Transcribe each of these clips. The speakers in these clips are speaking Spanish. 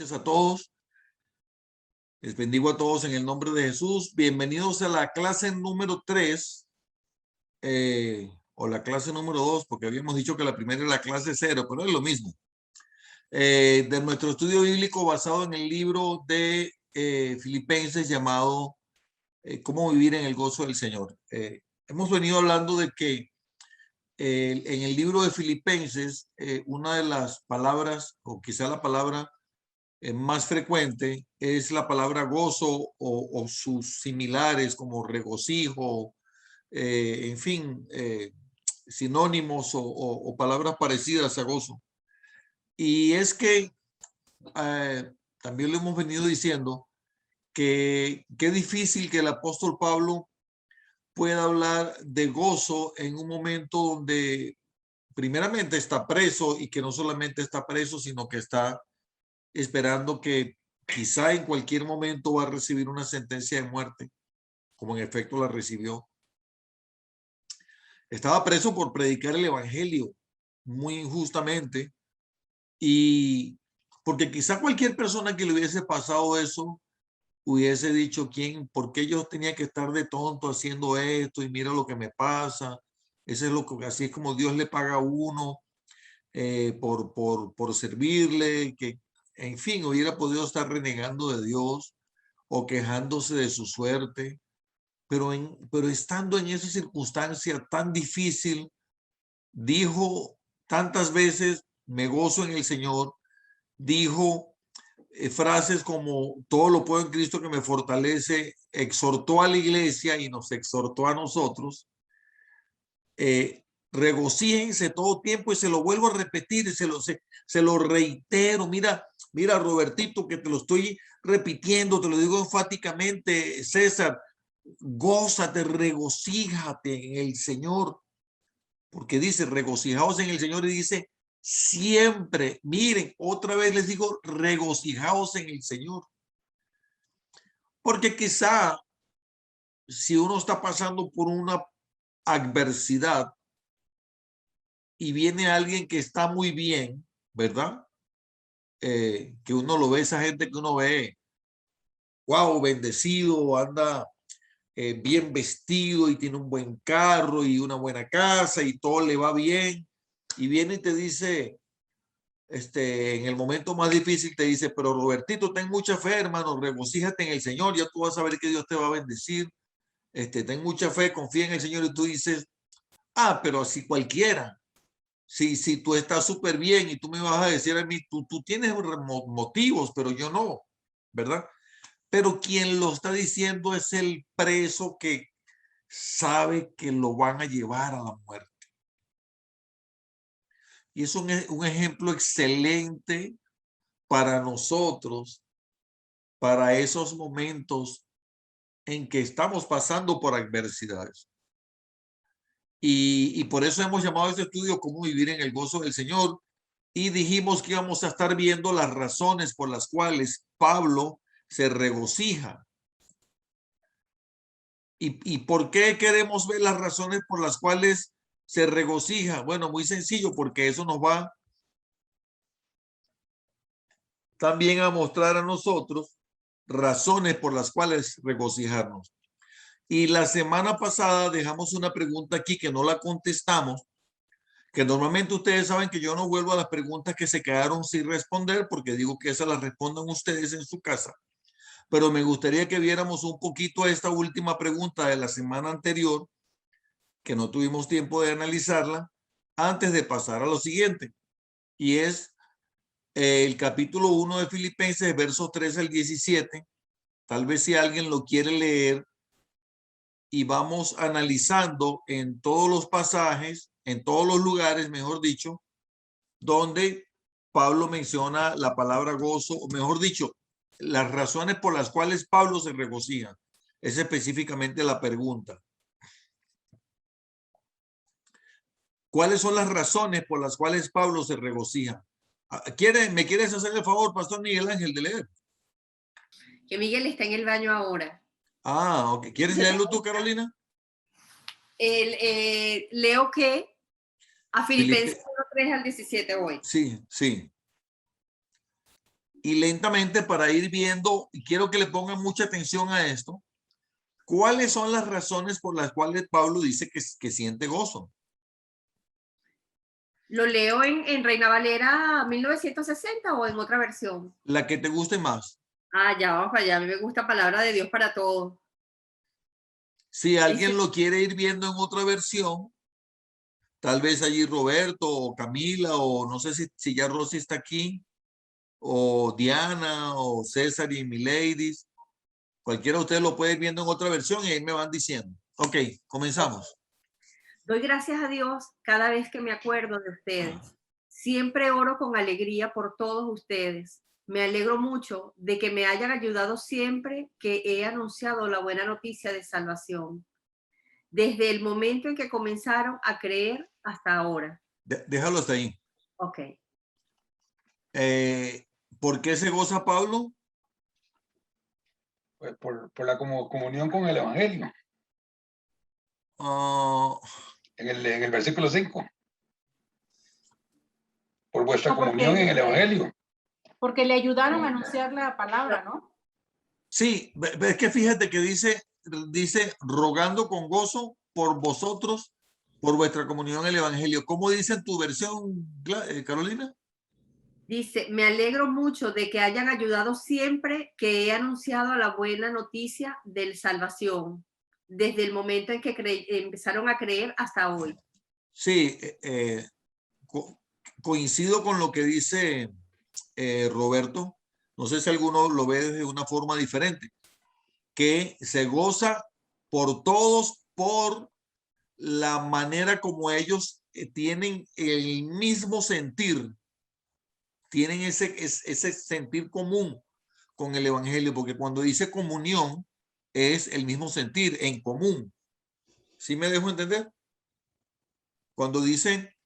noches a todos. Les bendigo a todos en el nombre de Jesús. Bienvenidos a la clase número 3 o la clase número 2, porque habíamos dicho que la primera es la clase 0, pero es lo mismo. De nuestro estudio bíblico basado en el libro de Filipenses llamado Cómo vivir en el gozo del Señor. Hemos venido hablando de que en el libro de Filipenses, una de las palabras, o quizá la palabra más frecuente, es la palabra gozo o sus similares como regocijo, en fin, sinónimos o palabras parecidas a gozo. Y es que también lo hemos venido diciendo que qué difícil que el apóstol Pablo pueda hablar de gozo en un momento donde primeramente está preso, y que no solamente está preso, sino que está esperando que quizá en cualquier momento va a recibir una sentencia de muerte, como en efecto la recibió. Estaba preso por predicar el evangelio muy injustamente, y porque quizá cualquier persona que le hubiese pasado eso hubiese dicho, ¿por qué yo tenía que estar de tonto haciendo esto? Y mira lo que me pasa. Eso es así es como Dios le paga a uno por servirle, que en fin hubiera podido estar renegando de Dios o quejándose de su suerte, pero estando en esa circunstancia tan difícil, dijo tantas veces, me gozo en el Señor, dijo frases como todo lo puedo en Cristo que me fortalece, exhortó a la iglesia y nos exhortó a nosotros, regocíjense todo tiempo, y se lo vuelvo a repetir, se lo reitero. Mira, Robertito, que te lo estoy repitiendo, te lo digo enfáticamente, César, gózate, regocíjate en el Señor, porque dice regocijaos en el Señor, y dice siempre. Miren, otra vez les digo, regocijaos en el Señor, porque quizá si uno está pasando por una adversidad y viene alguien que está muy bien, ¿verdad? Que uno lo ve, esa gente que uno ve, wow, bendecido, anda bien vestido y tiene un buen carro y una buena casa y todo le va bien, y viene y te dice, en el momento más difícil te dice, pero Robertito, ten mucha fe, hermano, regocíjate en el Señor, ya tú vas a ver que Dios te va a bendecir, ten mucha fe, confía en el Señor, y tú dices, pero así cualquiera. Si tú estás súper bien y tú me vas a decir a mí, tú tienes motivos, pero yo no, ¿verdad? Pero quien lo está diciendo es el preso que sabe que lo van a llevar a la muerte. Y es un ejemplo excelente para nosotros, para esos momentos en que estamos pasando por adversidades. Y por eso hemos llamado a este estudio Cómo vivir en el gozo del Señor. Y dijimos que íbamos a estar viendo las razones por las cuales Pablo se regocija. ¿Y por qué queremos ver las razones por las cuales se regocija? Bueno, muy sencillo, porque eso nos va también a mostrar a nosotros razones por las cuales regocijarnos. Y la semana pasada dejamos una pregunta aquí que no la contestamos, que normalmente ustedes saben que yo no vuelvo a las preguntas que se quedaron sin responder, porque digo que esas las respondan ustedes en su casa. Pero me gustaría que viéramos un poquito esta última pregunta de la semana anterior, que no tuvimos tiempo de analizarla, antes de pasar a lo siguiente. Y es el capítulo 1 de Filipenses, versos 3 al 17. Tal vez si alguien lo quiere leer, y vamos analizando en todos los pasajes, en todos los lugares, mejor dicho, donde Pablo menciona la palabra gozo, o mejor dicho, las razones por las cuales Pablo se regocija. Es específicamente la pregunta. ¿Cuáles son las razones por las cuales Pablo se regocija? ¿Me quieres hacer el favor, Pastor Miguel Ángel, de leer? Que Miguel está en el baño ahora. Ok. ¿Quieres leerlo tú, Carolina? Leo que a Filipenses 1:3 al 17 hoy. Sí, sí. y lentamente para ir viendo, y quiero que le pongan mucha atención a esto, ¿cuáles son las razones por las cuales Pablo dice que siente gozo? ¿Lo leo en Reina Valera 1960 o en otra versión? La que te guste más. Ah, ya vamos para allá. A mí me gusta palabra de Dios para todos. Si alguien Dice, lo quiere ir viendo en otra versión, tal vez allí Roberto o Camila, o no sé si ya Rosy está aquí, o Diana, o César y Miladies. Cualquiera de ustedes lo puede ir viendo en otra versión y ahí me van diciendo. Ok, comenzamos. doy gracias a Dios cada vez que me acuerdo de ustedes. Siempre oro con alegría por todos ustedes. Me alegro mucho de que me hayan ayudado siempre que he anunciado la buena noticia de salvación, desde el momento en que comenzaron a creer hasta ahora. Déjalo hasta ahí. Ok. ¿Por qué se goza Pablo? Pues por la comunión con el Evangelio, Ah, en el versículo 5. Por vuestra No, porque- comunión en el Evangelio. Porque le ayudaron a anunciar la palabra, ¿no? sí, es que fíjate que dice rogando con gozo por vosotros, por vuestra comunión en el Evangelio. ¿Cómo dice en tu versión, Carolina? Dice, me alegro mucho de que hayan ayudado siempre que he anunciado la buena noticia de salvación, desde el momento en que empezaron a creer hasta hoy. Sí, coincido con lo que dice Roberto. No sé si alguno lo ve de una forma diferente, que se goza por todos, por la manera como ellos tienen el mismo sentir, tienen ese sentir común con el Evangelio, porque cuando dice comunión es el mismo sentir, en común. ¿Sí me dejo entender? Cuando dice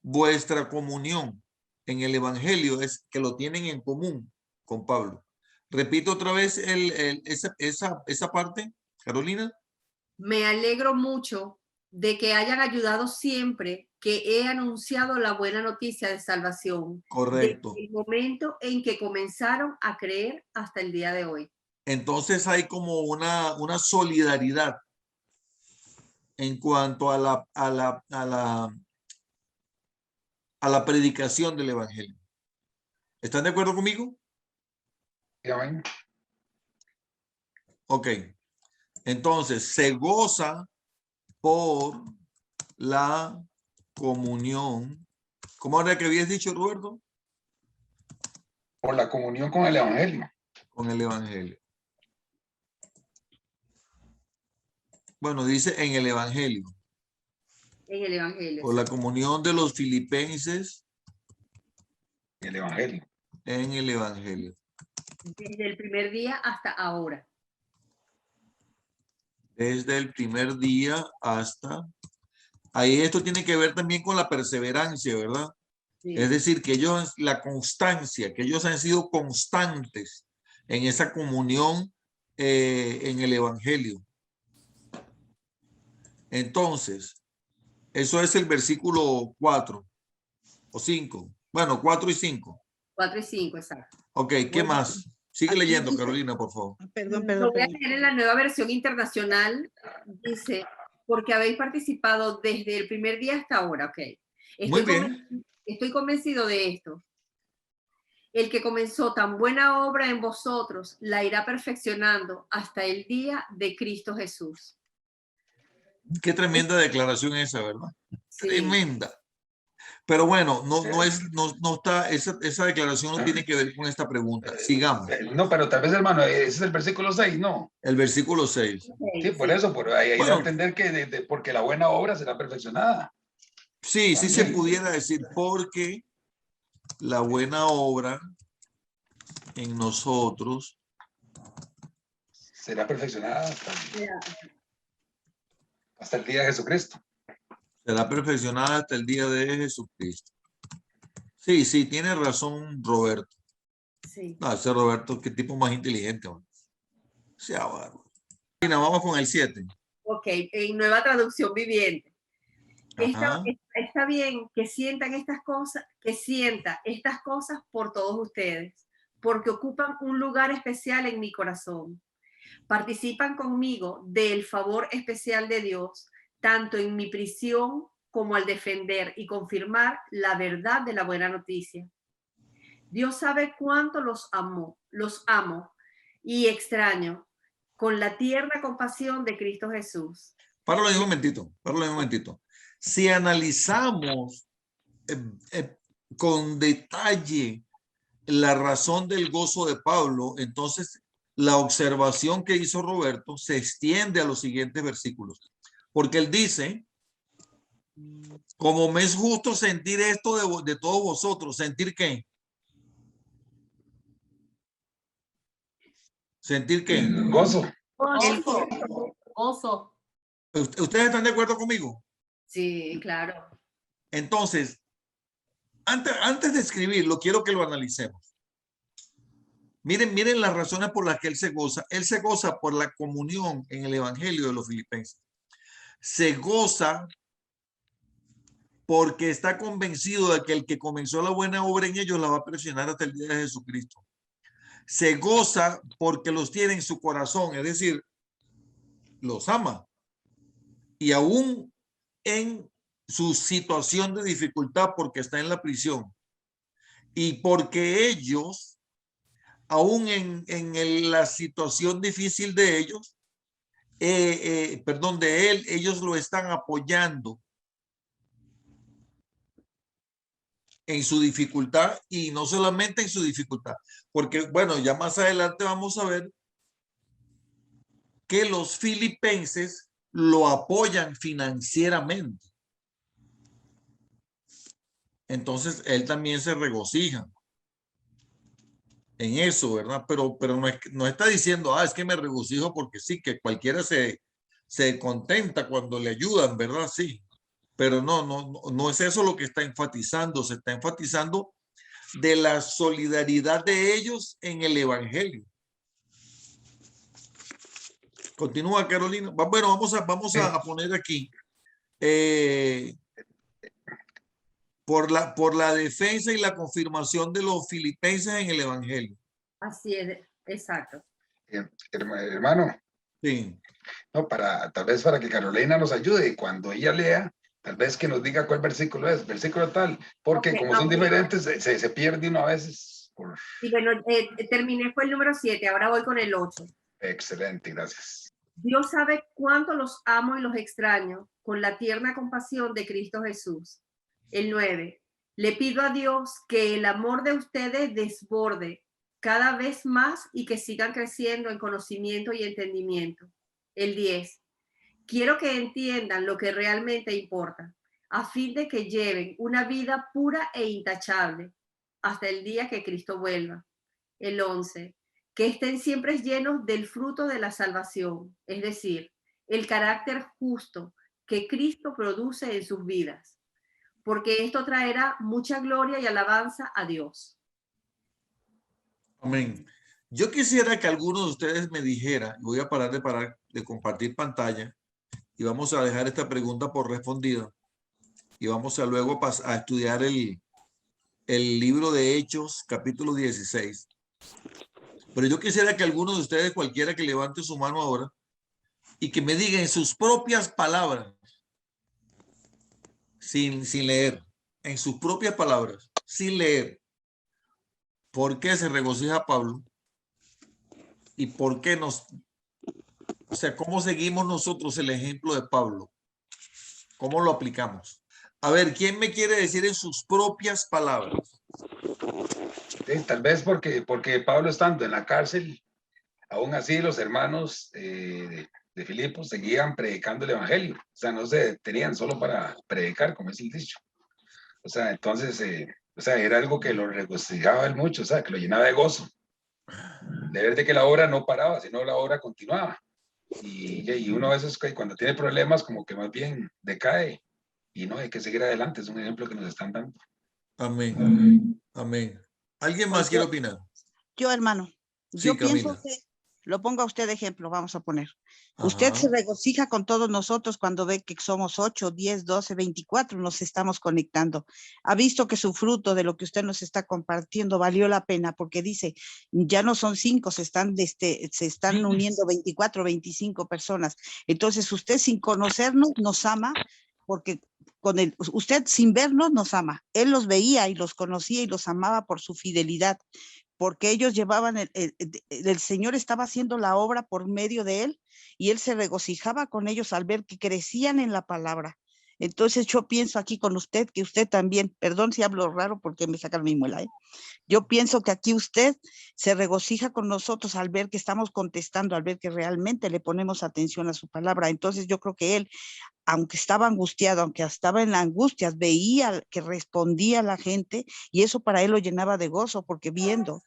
vuestra comunión en el Evangelio es que lo tienen en común con Pablo. Repito otra vez esa parte, Carolina. Me alegro mucho de que hayan ayudado siempre que he anunciado la buena noticia de salvación, Correcto. desde el momento en que comenzaron a creer hasta el día de hoy. Entonces hay como una solidaridad en cuanto a la predicación del Evangelio. ¿Están de acuerdo conmigo? Amén. Ok. Entonces, se goza por la comunión. ¿Cómo era que habías dicho, Roberto? Por la comunión con el Evangelio. Con el Evangelio. Bueno, dice en el Evangelio. En el Evangelio. Por la comunión de los filipenses En el Evangelio. en el Evangelio. Desde el primer día hasta ahora. Desde el primer día hasta... Ahí esto tiene que ver también con la perseverancia, ¿verdad? Sí. Es decir, que ellos, la constancia, que ellos han sido constantes en esa comunión en el Evangelio. Entonces, eso es el versículo 4 o 5. Bueno, 4 y 5. 4 y 5, exacto. Ok, ¿qué Bueno, más? Sigue aquí leyendo, dice- Carolina, por favor. Perdón, Lo perdón, voy a perdón. leer en la nueva versión internacional. Dice, porque habéis participado desde el primer día hasta ahora. Ok. Muy bien. Estoy convencido de esto. El que comenzó tan buena obra en vosotros la irá perfeccionando hasta el día de Cristo Jesús. Qué tremenda declaración esa, ¿verdad? Sí. Tremenda. Pero bueno, no está, esa declaración no tiene que ver con esta pregunta. Sigamos. No, pero tal vez, hermano, ese es el versículo 6, ¿no? El versículo 6. Okay, Sí, por eso, por ahí da Bueno. a entender que porque la buena obra será perfeccionada. Sí, sí se También. pudiera decir, porque la buena obra en nosotros Será perfeccionada hasta el día de Jesucristo. será perfeccionada hasta el día de Jesucristo. Sí, sí, tiene razón Roberto. Sí. No, ese Roberto, qué tipo más inteligente. Man. Sea bárbaro. Vamos con el 7. Ok, en nueva traducción viviente. Ajá. Está bien que sientan estas cosas, que sienta estas cosas por todos ustedes, porque ocupan un lugar especial en mi corazón. Participan conmigo del favor especial de Dios, tanto en mi prisión como al defender y confirmar la verdad de la buena noticia. Dios sabe cuánto los amo y extraño con la tierna compasión de Cristo Jesús. Páralo ahí un momentito, páralo ahí un momentito. Si analizamos con detalle la razón del gozo de Pablo, entonces la observación que hizo Roberto se extiende a los siguientes versículos. Porque él dice, como me es justo sentir esto de todos vosotros, ¿sentir qué? ¿Sentir qué? El gozo. El Gozo. Gozo. ¿Ustedes están de acuerdo conmigo? Sí, claro. Entonces, antes de escribirlo, quiero que lo analicemos. Miren las razones por las que él se goza. Él se goza por la comunión en el evangelio de los filipenses. Se goza porque está convencido de que el que comenzó la buena obra en ellos la va a presionar hasta el día de Jesucristo. Se goza porque los tiene en su corazón, es decir, los ama. Y aún en su situación de dificultad, porque está en la prisión. Y porque ellos, aún en la situación difícil de ellos, de él, ellos lo están apoyando en su dificultad, y no solamente en su dificultad, porque bueno, ya más adelante vamos a ver que los filipenses lo apoyan financieramente. Entonces él también se regocija en eso, ¿verdad? Pero no está diciendo, es que me regocijo porque sí, que cualquiera se contenta cuando le ayudan, ¿verdad? Sí. Pero no es eso lo que está enfatizando. Se está enfatizando de la solidaridad de ellos en el evangelio. Continúa, Carolina. Bueno, vamos a poner aquí. Por la defensa y la confirmación de los filipenses en el evangelio. Así es, exacto. Hermano, Sí. no, tal vez para que Carolina nos ayude y cuando ella lea, tal vez que nos diga cuál versículo es, versículo tal, porque como son diferentes, se pierde uno a veces. Y bueno, terminé con el número 7, ahora voy con el 8. Excelente, gracias. Dios sabe cuánto los amo y los extraño con la tierna compasión de Cristo Jesús. El 9. Le pido a Dios que el amor de ustedes desborde cada vez más y que sigan creciendo en conocimiento y entendimiento. El 10. Quiero que entiendan lo que realmente importa, a fin de que lleven una vida pura e intachable hasta el día que Cristo vuelva. El 11. Que estén siempre llenos del fruto de la salvación, es decir, el carácter justo que Cristo produce en sus vidas, porque esto traerá mucha gloria y alabanza a Dios. Amén. Yo quisiera que alguno de ustedes me dijera, voy a parar de compartir pantalla y vamos a dejar esta pregunta por respondida y vamos a luego a estudiar el libro de Hechos, capítulo 16. Pero yo quisiera que alguno de ustedes, cualquiera que levante su mano ahora, y que me diga en sus propias palabras, sin leer, en sus propias palabras, sin leer, ¿por qué se regocija Pablo? ¿Y por qué o sea, cómo seguimos nosotros el ejemplo de Pablo? ¿Cómo lo aplicamos? A ver, ¿quién me quiere decir en sus propias palabras? Sí, tal vez porque Pablo estando en la cárcel, aún así los hermanos de Filipos seguían predicando el evangelio. O sea, no se detenían solo para predicar, como es el dicho. O sea, entonces, era algo que lo regocijaba él mucho, o sea, que lo llenaba de gozo. De ver de que la obra no paraba, sino la obra continuaba. Y uno a veces cuando tiene problemas como que más bien decae y no, hay que seguir adelante, es un ejemplo que nos están dando. Amén. Amén. ¿Alguien más Pues quiere opinar? yo, hermano, Sí, yo pienso Camila. que lo pongo a usted de ejemplo, vamos a poner. Usted se regocija con todos nosotros cuando ve que somos 8, 10, 12, 24, nos estamos conectando. Ha visto que su fruto de lo que usted nos está compartiendo valió la pena, porque dice, ya no son 5, se están uniendo 24, 25 personas. Entonces usted sin conocernos nos ama, porque usted sin vernos nos ama. Él los veía y los conocía y los amaba por su fidelidad, porque ellos llevaban, el Señor estaba haciendo la obra por medio de él, y él se regocijaba con ellos al ver que crecían en la palabra. Entonces yo pienso aquí con usted, que usted también, perdón si hablo raro porque me sacan mi muela, yo pienso que aquí usted se regocija con nosotros al ver que estamos contestando, al ver que realmente le ponemos atención a su palabra. Entonces yo creo que él, aunque estaba angustiado, aunque estaba en la angustia, veía que respondía a la gente, y eso para él lo llenaba de gozo, porque viendo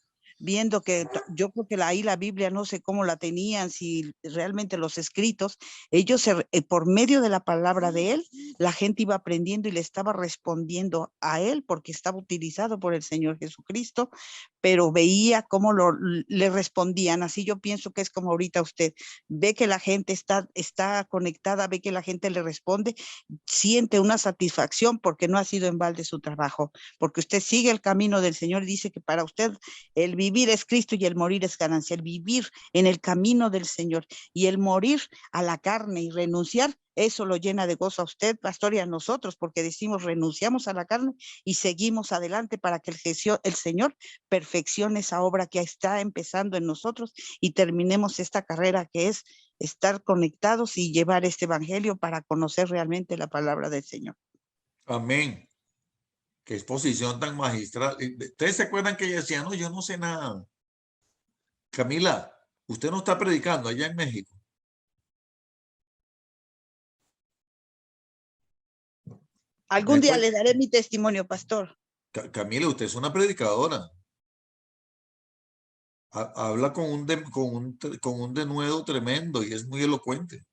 que yo creo que ahí la Biblia, no sé cómo la tenían, si realmente los escritos, ellos por medio de la palabra de él, la gente iba aprendiendo y le estaba respondiendo a él, porque estaba utilizado por el Señor Jesucristo, pero veía cómo le respondían. Así yo pienso que es como ahorita usted ve que la gente está conectada, ve que la gente le responde, siente una satisfacción porque no ha sido en balde su trabajo, porque usted sigue el camino del Señor y dice que para usted el vivir es Cristo y el morir es ganancia. El vivir en el camino del Señor y el morir a la carne y renunciar, eso lo llena de gozo a usted, pastor, y a nosotros, porque decimos renunciamos a la carne y seguimos adelante para que el Señor perfeccione esa obra que está empezando en nosotros y terminemos esta carrera que es estar conectados y llevar este evangelio para conocer realmente la palabra del Señor. Amén. Qué exposición tan magistral. ¿Ustedes se acuerdan que ella decía, no, yo no sé nada? Camila, usted no está predicando allá en México. Algún día le daré mi testimonio, pastor. Camila, usted es una predicadora. Habla con un denuedo tremendo y es muy elocuente.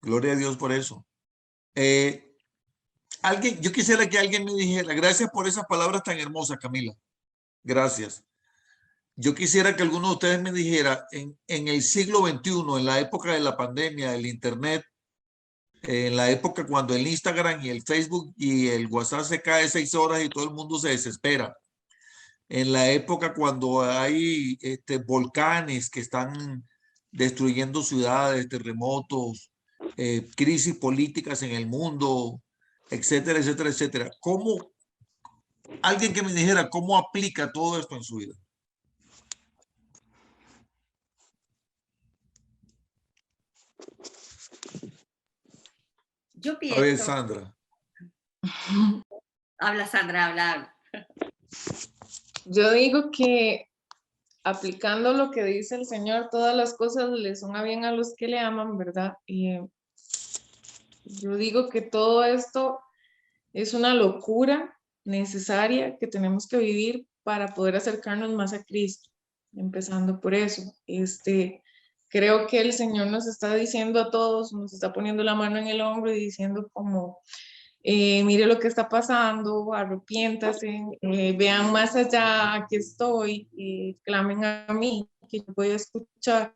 Gloria a Dios por eso. Yo quisiera que alguien me dijera, gracias por esas palabras tan hermosas, Camila. Gracias. Yo quisiera que alguno de ustedes me dijera, en el siglo XXI, en la época de la pandemia, del Internet, en la época cuando el Instagram y el Facebook y el WhatsApp se cae 6 horas y todo el mundo se desespera, en la época cuando hay volcanes que están destruyendo ciudades, terremotos, crisis políticas en el mundo, etcétera, etcétera, etcétera. ¿Cómo, alguien que me dijera cómo aplica todo esto en su vida? Yo A ver, pienso. Sandra. Habla, Sandra, habla. Yo digo que aplicando lo que dice el Señor, todas las cosas le son a bien a los que le aman, ¿verdad? Y yo digo que todo esto es una locura necesaria que tenemos que vivir para poder acercarnos más a Cristo, empezando por eso. Creo que el Señor nos está diciendo a todos, nos está poniendo la mano en el hombro y diciendo como, mire lo que está pasando, arrepiéntase, vean más allá, aquí estoy, clamen a mí, que yo voy a escuchar.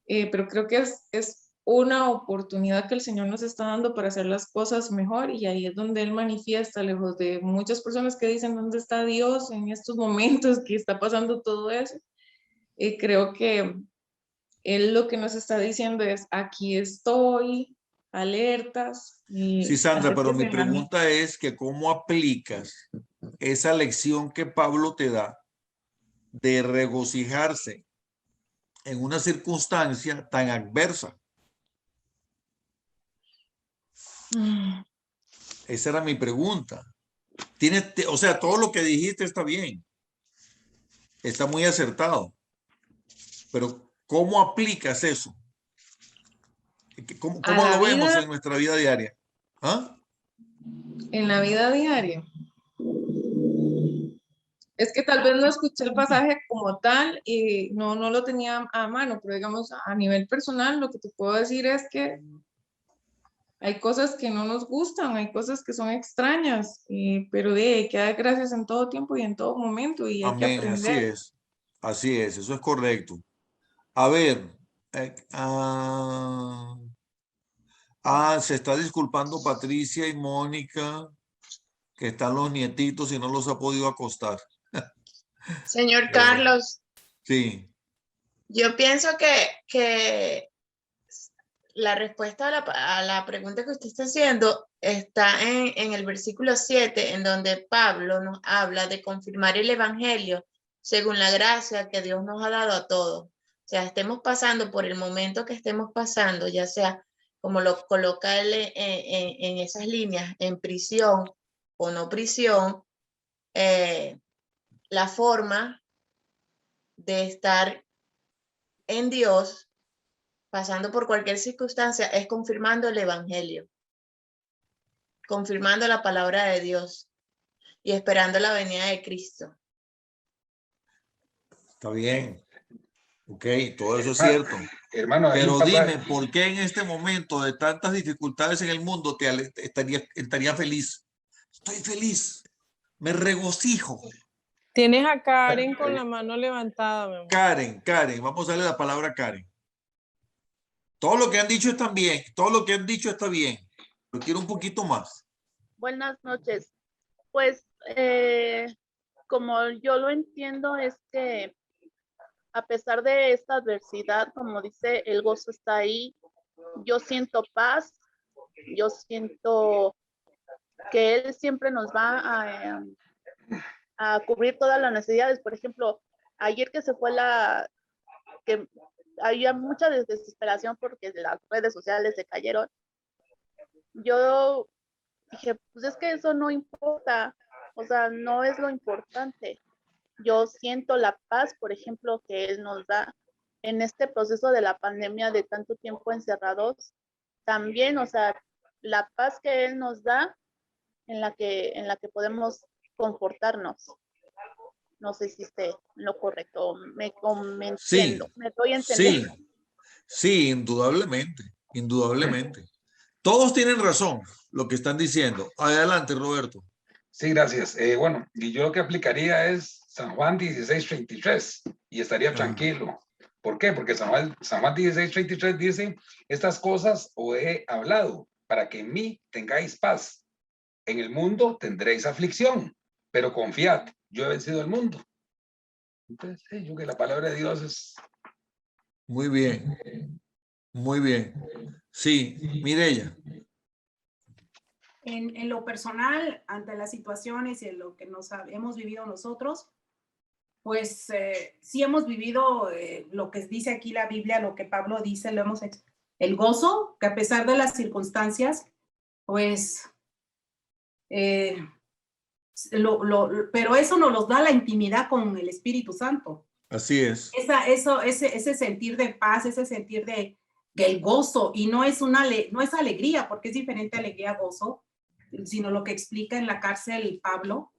Pero creo que es una oportunidad que el Señor nos está dando para hacer las cosas mejor, y ahí es donde Él manifiesta, lejos de muchas personas que dicen, ¿dónde está Dios en estos momentos que está pasando todo eso? Creo que Él lo que nos está diciendo es, aquí estoy, alertas. Sí, Sandra, pero mi acérquense a mí. pregunta es que ¿cómo aplicas esa lección que Pablo te da de regocijarse en una circunstancia tan adversa? Esa era mi pregunta. O sea, todo lo que dijiste está bien, está muy acertado, pero ¿cómo aplicas eso? ¿Cómo la lo vemos vida, en nuestra vida diaria? ¿Ah? en la vida diaria. Es que tal vez no escuché el pasaje como tal y no lo tenía a mano, pero digamos a nivel personal lo que te puedo decir es que hay cosas que no nos gustan, hay cosas que son extrañas, pero hay que dar gracias en todo tiempo y en todo momento, y hay que Amén, así aprender. es, eso es correcto. A ver. Se está disculpando Patricia y Mónica, que están los nietitos y no los ha podido acostar. Señor Carlos, Sí. yo pienso que la respuesta a la pregunta que usted está haciendo está en el versículo 7, en donde Pablo nos habla de confirmar el evangelio según la gracia que Dios nos ha dado a todos. O sea, estemos pasando por el momento que estemos pasando, ya sea como lo coloca él en esas líneas, en prisión o no prisión, la forma de estar en Dios, pasando por cualquier circunstancia, es confirmando el evangelio, confirmando la palabra de Dios y esperando la venida de Cristo. Está bien. Ok, todo eso es Hermano, cierto. hermano, hay un Pero pasaje. dime, ¿por qué en este momento de tantas dificultades en el mundo estaría feliz? Estoy feliz. Me regocijo. Tienes a Karen con la mano levantada, mi amor. Karen, vamos a darle la palabra a Karen. Todo lo que han dicho está bien, todo lo que han dicho está bien, pero quiero un poquito más. Buenas noches. Pues como yo lo entiendo es que a pesar de esta adversidad, como dice, el gozo está ahí. Yo siento paz, yo siento que Él siempre nos va a cubrir todas las necesidades. Por ejemplo, ayer que se fue que había mucha desesperación porque las redes sociales se cayeron. Yo dije, pues es que eso no importa, o sea, no es lo importante. Yo siento la paz, por ejemplo, que Él nos da en este proceso de la pandemia de tanto tiempo encerrados. También, o sea, la paz que Él nos da en la que podemos confortarnos. No sé si esté lo correcto, me entiendo, me estoy entendiendo. Sí, indudablemente, indudablemente. Todos tienen razón lo que están diciendo. Adelante, Roberto. Sí, gracias. Bueno, y yo lo que aplicaría es San Juan 16:33 y estaría tranquilo. ¿Por qué? Porque San Juan 16:33 dice, estas cosas os he hablado para que en mí tengáis paz. En el mundo tendréis aflicción, pero confiad, yo he vencido el mundo. Entonces, yo que la palabra de Dios es... Muy bien, muy bien. Sí, Mireya. En lo personal, ante las situaciones y en lo que hemos vivido nosotros, pues sí hemos vivido lo que dice aquí la Biblia, lo que Pablo dice, el gozo, que a pesar de las circunstancias, pues, pero eso nos los da la intimidad con el Espíritu Santo. Así es. Ese sentir de paz, ese sentir del gozo, y no es alegría, porque es diferente alegría a gozo, sino lo que explica en la cárcel Pablo,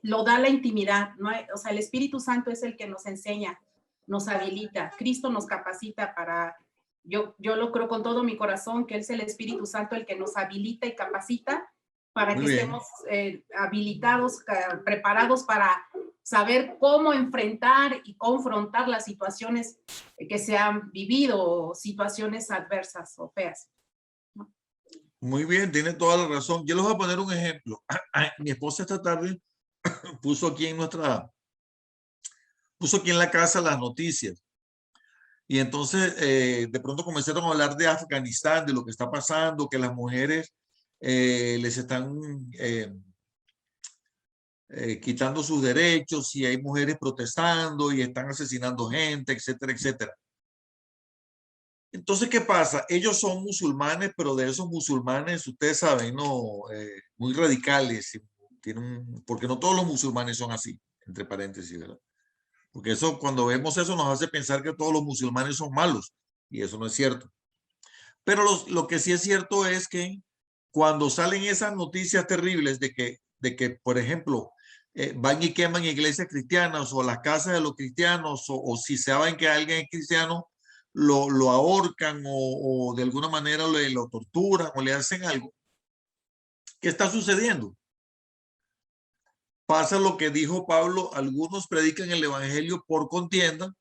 lo da la intimidad, ¿no? O sea, el Espíritu Santo es el que nos enseña, nos habilita, Cristo nos capacita yo lo creo con todo mi corazón, que es el Espíritu Santo el que nos habilita y capacita para que estemos habilitados, preparados para saber cómo enfrentar y confrontar las situaciones que se han vivido, situaciones adversas o feas. Muy bien, tiene toda la razón. Yo les voy a poner un ejemplo. Mi esposa esta tarde puso aquí en la casa las noticias. Y entonces de pronto comenzaron a hablar de Afganistán, de lo que está pasando, que las mujeres les están quitando sus derechos y hay mujeres protestando y están asesinando gente, etcétera, etcétera. Entonces, ¿qué pasa? Ellos son musulmanes, pero de esos musulmanes, ustedes saben, ¿no? Muy radicales, porque no todos los musulmanes son así, entre paréntesis, ¿verdad? Porque eso, cuando vemos eso, nos hace pensar que todos los musulmanes son malos, y eso no es cierto. Pero lo que sí es cierto es que cuando salen esas noticias terribles de que por ejemplo, van y queman iglesias cristianas o las casas de los cristianos, o si saben que alguien es cristiano, lo ahorcan o de alguna manera lo torturan o le hacen algo. ¿Qué está sucediendo? Pasa lo que dijo Pablo, algunos predican el evangelio por contienda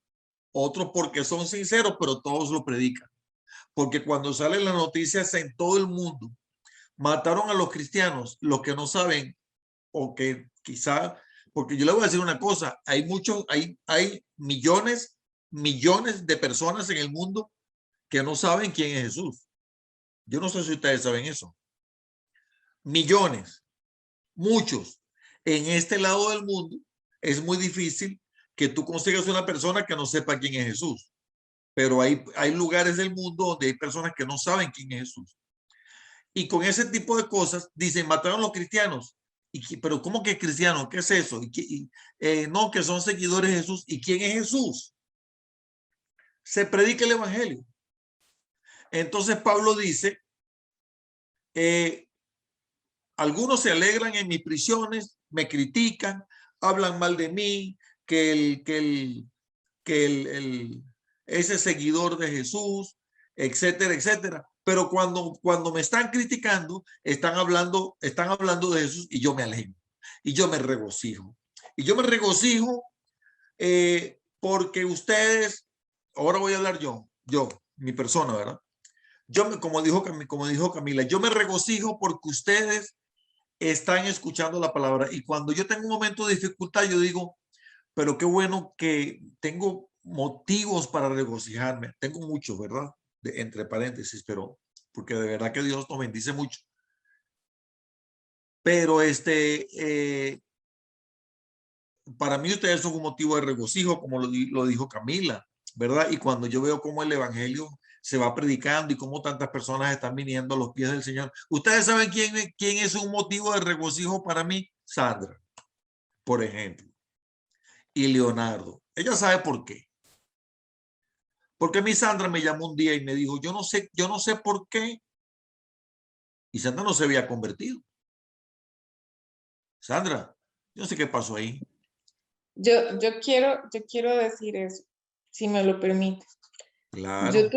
otros porque son sinceros, pero todos lo predican. Porque cuando salen las noticias en todo el mundo, mataron a los cristianos, los que no saben, o que quizá, porque yo le voy a decir una cosa, hay millones de personas en el mundo que no saben quién es Jesús. Yo no sé si ustedes saben eso. Millones, muchos. En este lado del mundo es muy difícil que tú consigas una persona que no sepa quién es Jesús. Pero hay lugares del mundo donde hay personas que no saben quién es Jesús. Y con ese tipo de cosas dicen, mataron a los cristianos. Pero ¿cómo que cristianos? ¿Qué es eso? No, que son seguidores de Jesús. ¿Y quién es Jesús? Se predica el evangelio. Entonces Pablo dice, algunos se alegran en mis prisiones, me critican, hablan mal de mí, ese seguidor de Jesús, etcétera, etcétera. Pero cuando me están criticando, están hablando de Jesús y yo me alegro y yo me regocijo. Y yo me regocijo porque ustedes, ahora voy a hablar yo, mi persona, ¿verdad? Como dijo Camila, yo me regocijo porque ustedes están escuchando la palabra. Y cuando yo tengo un momento de dificultad, yo digo, pero qué bueno que tengo motivos para regocijarme. Tengo muchos, ¿verdad? Entre paréntesis, pero porque de verdad que Dios nos bendice mucho. Pero para mí ustedes son un motivo de regocijo, como lo dijo Camila, ¿verdad? Y cuando yo veo cómo el evangelio se va predicando y cómo tantas personas están viniendo a los pies del Señor. ¿Ustedes saben quién es un motivo de regocijo para mí? Sandra, por ejemplo. Y Leonardo. Ella sabe por qué. Porque mi Sandra me llamó un día y me dijo, yo no sé por qué. Y Sandra no se había convertido. Sandra, yo no sé qué pasó ahí. Yo quiero decir eso, si me lo permite. Claro. Yo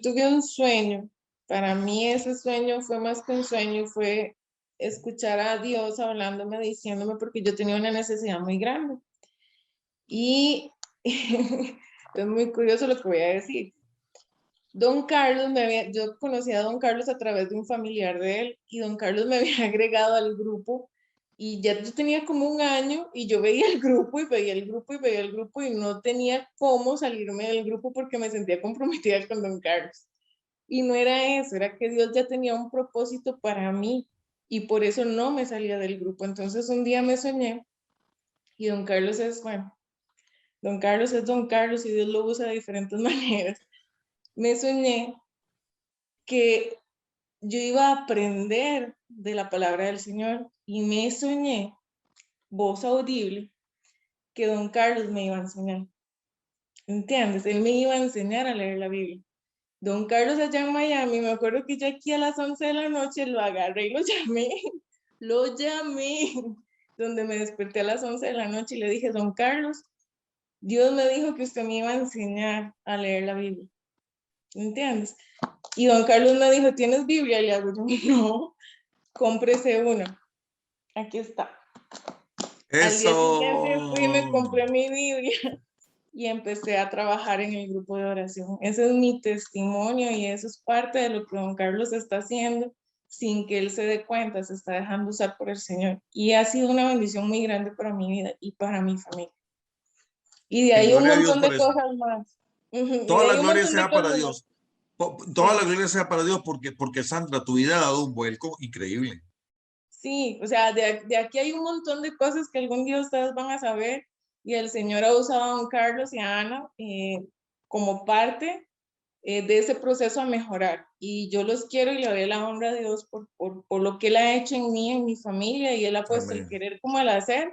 tuve un sueño. Para mí ese sueño fue más que un sueño, fue escuchar a Dios hablándome, diciéndome, porque yo tenía una necesidad muy grande. Y es muy curioso lo que voy a decir. Don Carlos yo conocí a Don Carlos a través de un familiar de él, y Don Carlos me había agregado al grupo, y ya yo tenía como un año, y yo veía el grupo, y veía el grupo, y veía el grupo, y no tenía cómo salirme del grupo porque me sentía comprometida con Don Carlos. Y no era eso, era que Dios ya tenía un propósito para mí, y por eso no me salía del grupo. Entonces un día me soñé, y Don Carlos es, bueno, Don Carlos es Don Carlos, y Dios lo usa de diferentes maneras. Me soñé que yo iba a aprender de la palabra del Señor, y me soñé, voz audible, que Don Carlos me iba a enseñar. ¿Entiendes? Él me iba a enseñar a leer la Biblia. Don Carlos allá en Miami, me acuerdo que yo aquí a las 11 de la noche lo agarré y lo llamé, donde me desperté a las 11 de la noche y le dije, Don Carlos, Dios me dijo que usted me iba a enseñar a leer la Biblia. ¿Entiendes? Y Don Carlos me dijo, ¿tienes Biblia? Y le hago, no, cómprese una. Aquí está. Eso. Al día siguiente fui y me compré mi Biblia y empecé a trabajar en el grupo de oración. Ese es mi testimonio, y eso es parte de lo que Don Carlos está haciendo sin que él se dé cuenta. Se está dejando usar por el Señor, y ha sido una bendición muy grande para mi vida y para mi familia. Y de ahí un montón de cosas más. Toda la gloria sea para Dios. Toda la gloria sea para Dios porque Sandra, tu vida ha dado un vuelco increíble. Sí, o sea, de aquí hay un montón de cosas que algún día ustedes van a saber, y el Señor ha usado a Don Carlos y a Ana como parte de ese proceso a mejorar, y yo los quiero y le doy la honra a Dios por lo que Él ha hecho en mí, en mi familia, y Él ha puesto el querer como el hacer,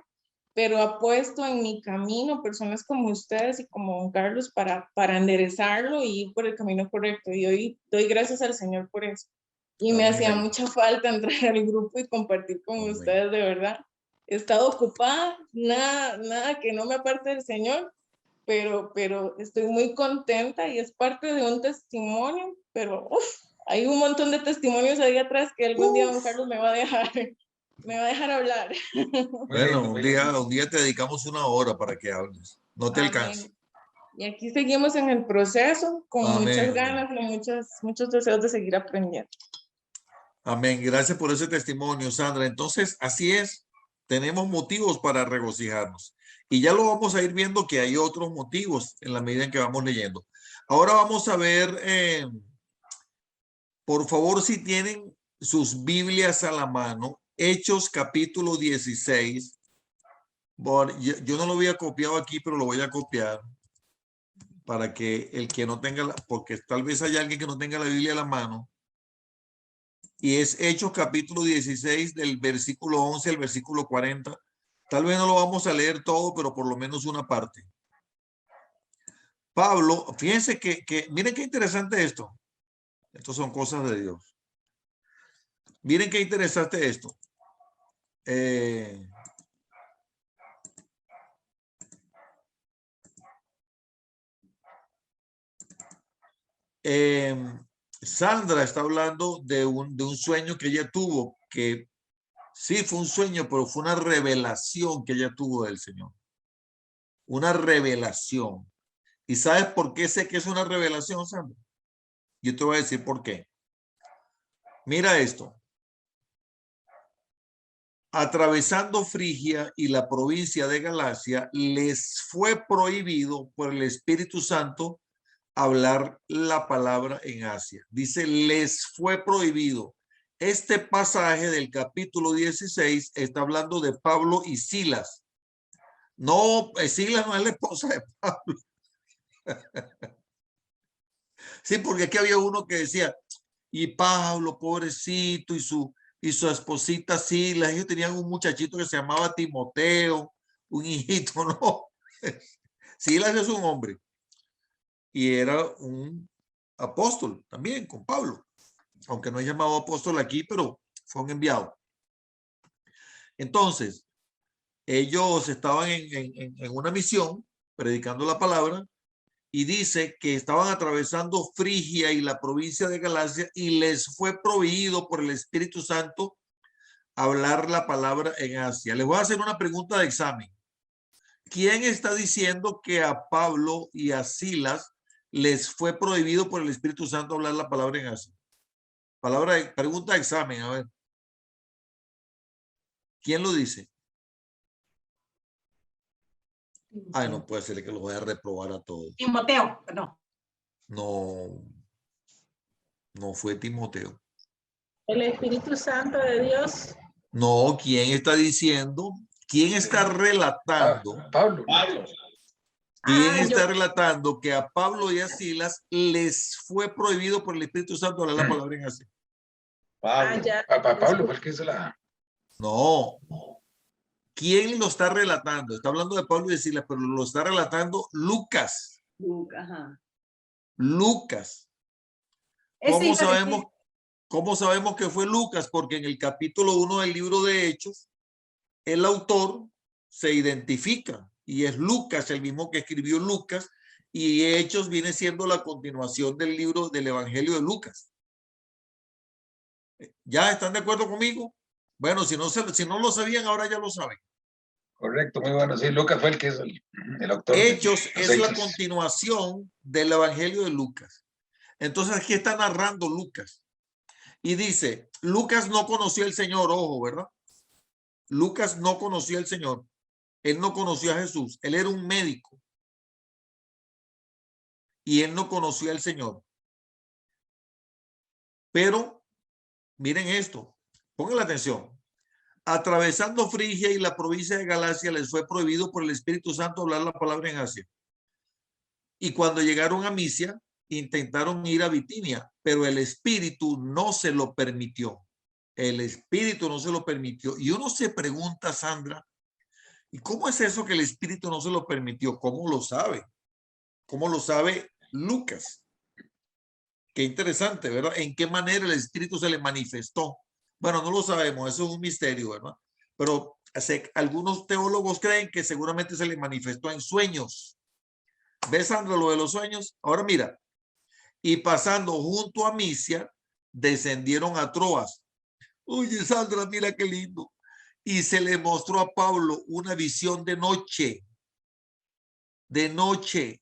pero ha puesto en mi camino personas como ustedes y como Don Carlos para enderezarlo y ir por el camino correcto, y hoy doy gracias al Señor por eso. Y me hacía mucha falta entrar al grupo y compartir con ustedes, de verdad. He estado ocupada, nada que no me aparte del Señor, pero estoy muy contenta, y es parte de un testimonio, pero hay un montón de testimonios ahí atrás que algún día Don Carlos me va a dejar hablar. Bueno, un día te dedicamos 1 hora para que hables. No te alcanza. Y aquí seguimos en el proceso con Amén. muchas ganas y muchos deseos de seguir aprendiendo. Amén. Gracias por ese testimonio, Sandra. Entonces, así es. Tenemos motivos para regocijarnos. Y ya lo vamos a ir viendo que hay otros motivos en la medida en que vamos leyendo. Ahora vamos a ver, por favor, si tienen sus Biblias a la mano, Hechos capítulo 16. Bueno, yo no lo había copiado aquí, pero lo voy a copiar para que el que no tenga, porque tal vez haya alguien que no tenga la Biblia a la mano. Y es Hechos capítulo 16 del versículo 11 al versículo 40. Tal vez no lo vamos a leer todo, pero por lo menos una parte. Pablo, fíjense que miren qué interesante esto. Estos son cosas de Dios. Miren qué interesante esto. Sandra está hablando de un sueño que ella tuvo, que sí fue un sueño, pero fue una revelación que ella tuvo del Señor. Una revelación. ¿Y sabes por qué sé que es una revelación, Sandra? Yo te voy a decir por qué. Mira esto. Atravesando Frigia y la provincia de Galacia, les fue prohibido por el Espíritu Santo hablar la palabra en Asia. Dice, les fue prohibido. Este pasaje del capítulo 16 está hablando de Pablo y Silas. No, Silas no es la esposa de Pablo. Sí, porque aquí había uno que decía, y Pablo, pobrecito, y su esposita Silas, ellos tenían un muchachito que se llamaba Timoteo, un hijito, ¿no? Silas es un hombre. Y era un apóstol también con Pablo, aunque no es llamado apóstol aquí, pero fue un enviado. Entonces, ellos estaban en una misión predicando la palabra y dice que estaban atravesando Frigia y la provincia de Galacia y les fue prohibido por el Espíritu Santo hablar la palabra en Asia. Les voy a hacer una pregunta de examen. ¿Quién está diciendo que a Pablo y a Silas les fue prohibido por el Espíritu Santo hablar la palabra en Asia? Pregunta de examen, a ver. ¿Quién lo dice? Ay, no puede ser que los voy a reprobar a todos. Timoteo, no. No fue Timoteo. El Espíritu Santo de Dios. No, ¿quién está diciendo? ¿Quién está relatando? Pablo. ¿Quién está relatando que a Pablo y a Silas les fue prohibido por el Espíritu Santo hablar la palabra en Asia? Pablo fue el que hizo la... No. ¿Quién lo está relatando? Está hablando de Pablo y de Silas, pero lo está relatando Lucas. Lucas. ¿Cómo sabemos que fue Lucas? Porque en el capítulo 1 del libro de Hechos, el autor se identifica y es Lucas, el mismo que escribió Lucas, y Hechos viene siendo la continuación del libro del Evangelio de Lucas. ¿Ya están de acuerdo conmigo? Bueno, si no lo sabían, ahora ya lo saben. Correcto, muy bueno. Sí, Lucas fue el que es el autor. Hechos es la continuación del Evangelio de Lucas. Entonces aquí está narrando Lucas. Y dice, Lucas no conoció al Señor, ojo, ¿verdad? Lucas no conoció al Señor. Él no conoció a Jesús. Él era un médico. Y él no conocía al Señor. Pero, miren esto. Pongan la atención. Atravesando Frigia y la provincia de Galacia les fue prohibido por el Espíritu Santo hablar la palabra en Asia. Y cuando llegaron a Misia, intentaron ir a Bitinia, pero el Espíritu no se lo permitió. El Espíritu no se lo permitió. Y uno se pregunta, Sandra, ¿y cómo es eso que el Espíritu no se lo permitió? ¿Cómo lo sabe? ¿Cómo lo sabe Lucas? Qué interesante, ¿verdad? ¿En qué manera el Espíritu se le manifestó? Bueno, no lo sabemos, eso es un misterio, ¿verdad? Pero algunos teólogos creen que seguramente se le manifestó en sueños. ¿Ves, Sandra, lo de los sueños? Ahora mira, y pasando junto a Misia, descendieron a Troas. Oye, Sandra, mira qué lindo. Y se le mostró a Pablo una visión de noche. De noche.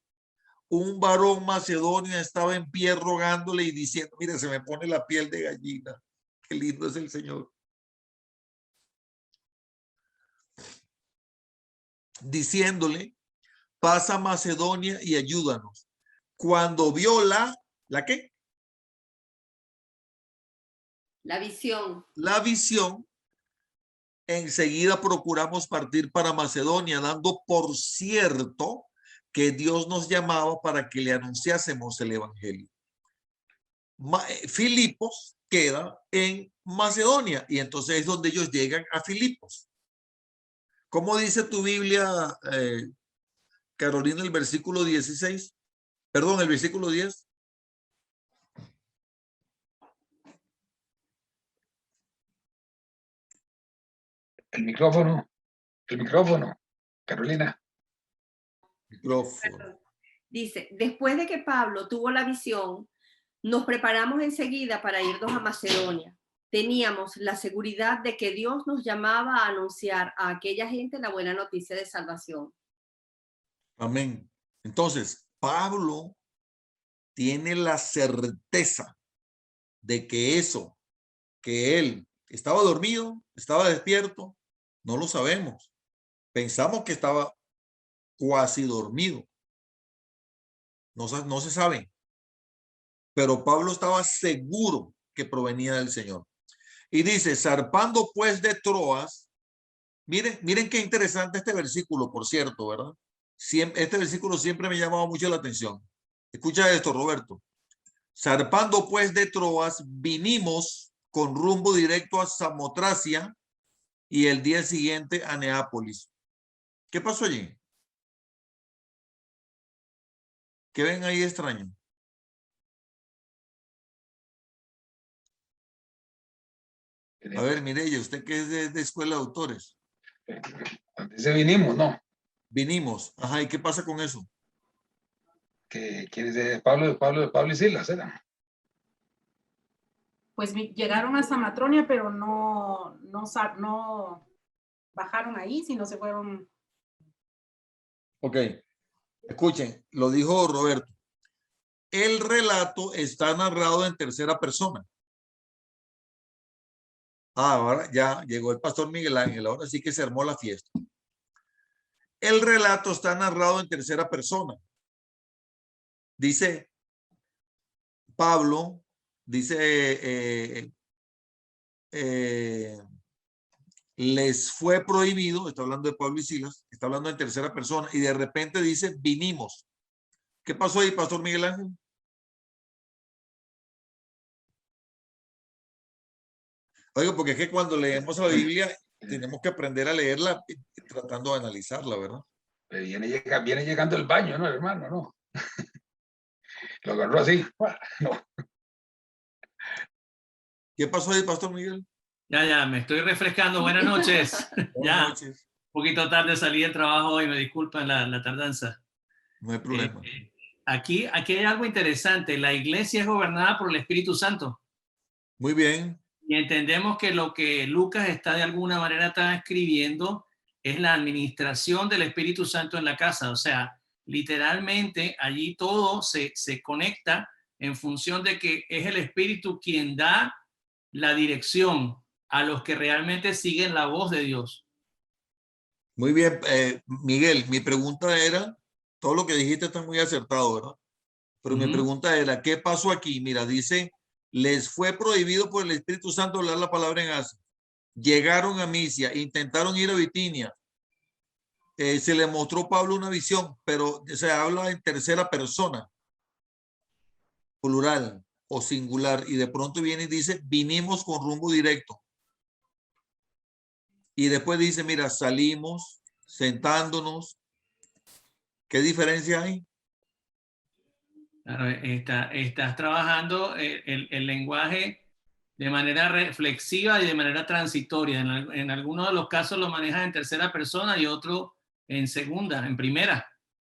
un varón macedonio estaba en pie rogándole y diciendo, mire, se me pone la piel de gallina. Qué lindo es el Señor. Diciéndole, pasa a Macedonia y ayúdanos. Cuando vio ¿la qué? La visión. La visión, enseguida procuramos partir para Macedonia, dando por cierto que Dios nos llamaba para que le anunciásemos el evangelio. Filipos queda en Macedonia y entonces es donde ellos llegan a Filipos. ¿Cómo dice tu Biblia, Carolina, el versículo 16? Perdón, el versículo 10. El micrófono, Carolina. Micrófono. Dice, después de que Pablo tuvo la visión, nos preparamos enseguida para irnos a Macedonia. Teníamos la seguridad de que Dios nos llamaba a anunciar a aquella gente la buena noticia de salvación. Amén. Entonces, Pablo tiene la certeza de que eso, que él estaba dormido, estaba despierto, no lo sabemos. Pensamos que estaba cuasi dormido. No se sabe. Pero Pablo estaba seguro que provenía del Señor. Y dice, zarpando pues de Troas, miren qué interesante este versículo, por cierto, ¿verdad? Este versículo siempre me llamaba mucho la atención. Escucha esto, Roberto. Zarpando pues de Troas, vinimos con rumbo directo a Samotracia y el día siguiente a Neápolis. ¿Qué pasó allí? ¿Qué ven ahí extraño? A ver, Mireya, usted que es de escuela de autores. Dice vinimos, ¿no? Vinimos. Ajá, ¿y qué pasa con eso? Que quieres de Pablo y Silas, ¿era? Pues llegaron a Samatronia, pero no bajaron ahí, sino se fueron. Ok, escuchen, lo dijo Roberto. El relato está narrado en tercera persona. Ahora ya llegó el pastor Miguel Ángel, ahora sí que se armó la fiesta. El relato está narrado en tercera persona. Dice Pablo, dice, les fue prohibido, está hablando de Pablo y Silas, está hablando en tercera persona, y de repente dice, vinimos. ¿Qué pasó ahí, pastor Miguel Ángel? Oiga, porque es que cuando leemos la Biblia tenemos que aprender a leerla tratando de analizarla, ¿verdad? Viene llegando el baño, ¿no, hermano? No. Lo agarró así. No. ¿Qué pasó ahí, pastor Miguel? Ya, me estoy refrescando. Buenas noches. Buenas noches. Un poquito tarde salí del trabajo hoy, me disculpan la tardanza. No hay problema. Aquí hay algo interesante. La iglesia es gobernada por el Espíritu Santo. Muy bien. Y entendemos que lo que Lucas está de alguna manera transcribiendo es la administración del Espíritu Santo en la casa. O sea, literalmente allí todo se conecta en función de que es el Espíritu quien da la dirección a los que realmente siguen la voz de Dios. Muy bien, Miguel, mi pregunta era, todo lo que dijiste está muy acertado, ¿verdad? Pero mi pregunta era, ¿qué pasó aquí? Mira, dice, les fue prohibido por el Espíritu Santo hablar la palabra en Asia. Llegaron a Misia, intentaron ir a Bitinia. Se le mostró a Pablo una visión, pero se habla en tercera persona, plural o singular, y de pronto viene y dice, vinimos con rumbo directo. Y después dice, mira, salimos, sentándonos. ¿Qué diferencia hay? Claro, estás trabajando el lenguaje de manera reflexiva y de manera transitoria. En algunos de los casos lo manejas en tercera persona y otro en segunda, en primera.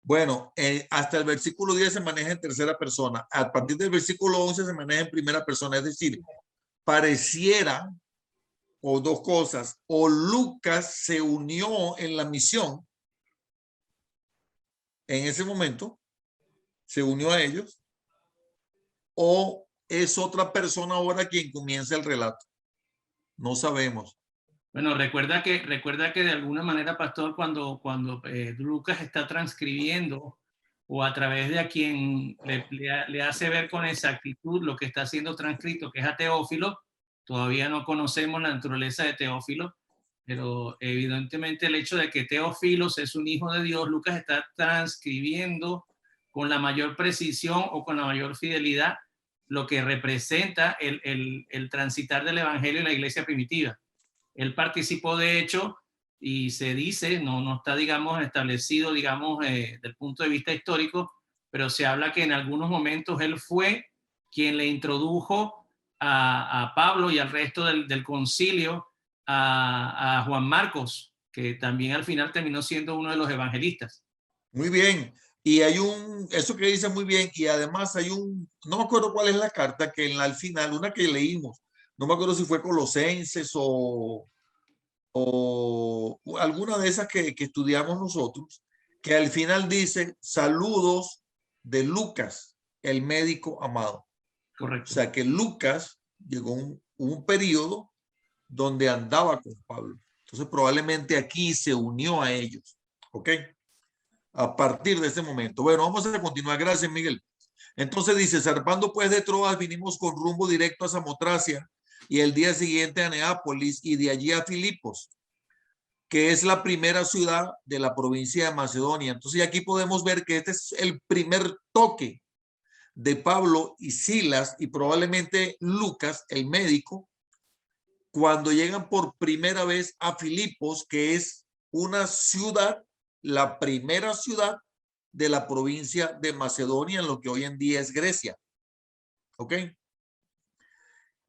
Bueno, hasta el versículo 10 se maneja en tercera persona. A partir del versículo 11 se maneja en primera persona. Es decir, pareciera, o dos cosas, o Lucas se unió en la misión en ese momento, se unió a ellos, o es otra persona ahora quien comienza el relato. No sabemos. Bueno, recuerda que de alguna manera, pastor, cuando Lucas está transcribiendo o a través de a quien le hace ver con exactitud lo que está siendo transcrito, que es a Teófilo, todavía no conocemos la naturaleza de Teófilo, pero evidentemente el hecho de que Teófilos es un hijo de Dios, Lucas está transcribiendo con la mayor precisión o con la mayor fidelidad lo que representa el transitar del evangelio en la iglesia primitiva. Él participó, de hecho, y se dice, no está, digamos, establecido, digamos, del punto de vista histórico, pero se habla que en algunos momentos él fue quien le introdujo a Pablo y al resto del concilio a Juan Marcos, que también al final terminó siendo uno de los evangelistas. Muy bien. Y hay eso que dice muy bien, y además hay no me acuerdo cuál es la carta, que al final, una que leímos, no me acuerdo si fue Colosenses o alguna de esas que estudiamos nosotros, que al final dice saludos de Lucas, el médico amado. Correcto. O sea que Lucas llegó un periodo donde andaba con Pablo. Entonces probablemente aquí se unió a ellos. ¿Ok? A partir de ese momento. Bueno, vamos a continuar. Gracias, Miguel. Entonces dice, zarpando pues de Troas, vinimos con rumbo directo a Samotracia y el día siguiente a Neápolis y de allí a Filipos, que es la primera ciudad de la provincia de Macedonia. Entonces aquí podemos ver que este es el primer toque de Pablo y Silas y probablemente Lucas, el médico, cuando llegan por primera vez a Filipos, que es una ciudad, la primera ciudad de la provincia de Macedonia, en lo que hoy en día es Grecia. ¿Ok?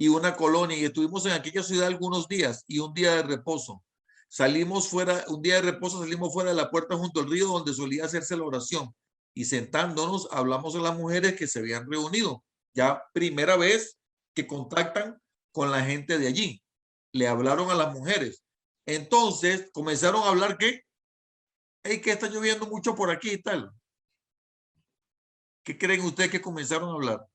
Y una colonia, y estuvimos en aquella ciudad algunos días y un día de reposo. Salimos fuera, un día de reposo, salimos fuera de la puerta junto al río donde solía hacerse la oración y sentándonos hablamos a las mujeres que se habían reunido. Ya primera vez que contactan con la gente de allí. Le hablaron a las mujeres. Entonces comenzaron a hablar que que está lloviendo mucho por aquí y tal. ¿Qué creen ustedes que comenzaron a hablar?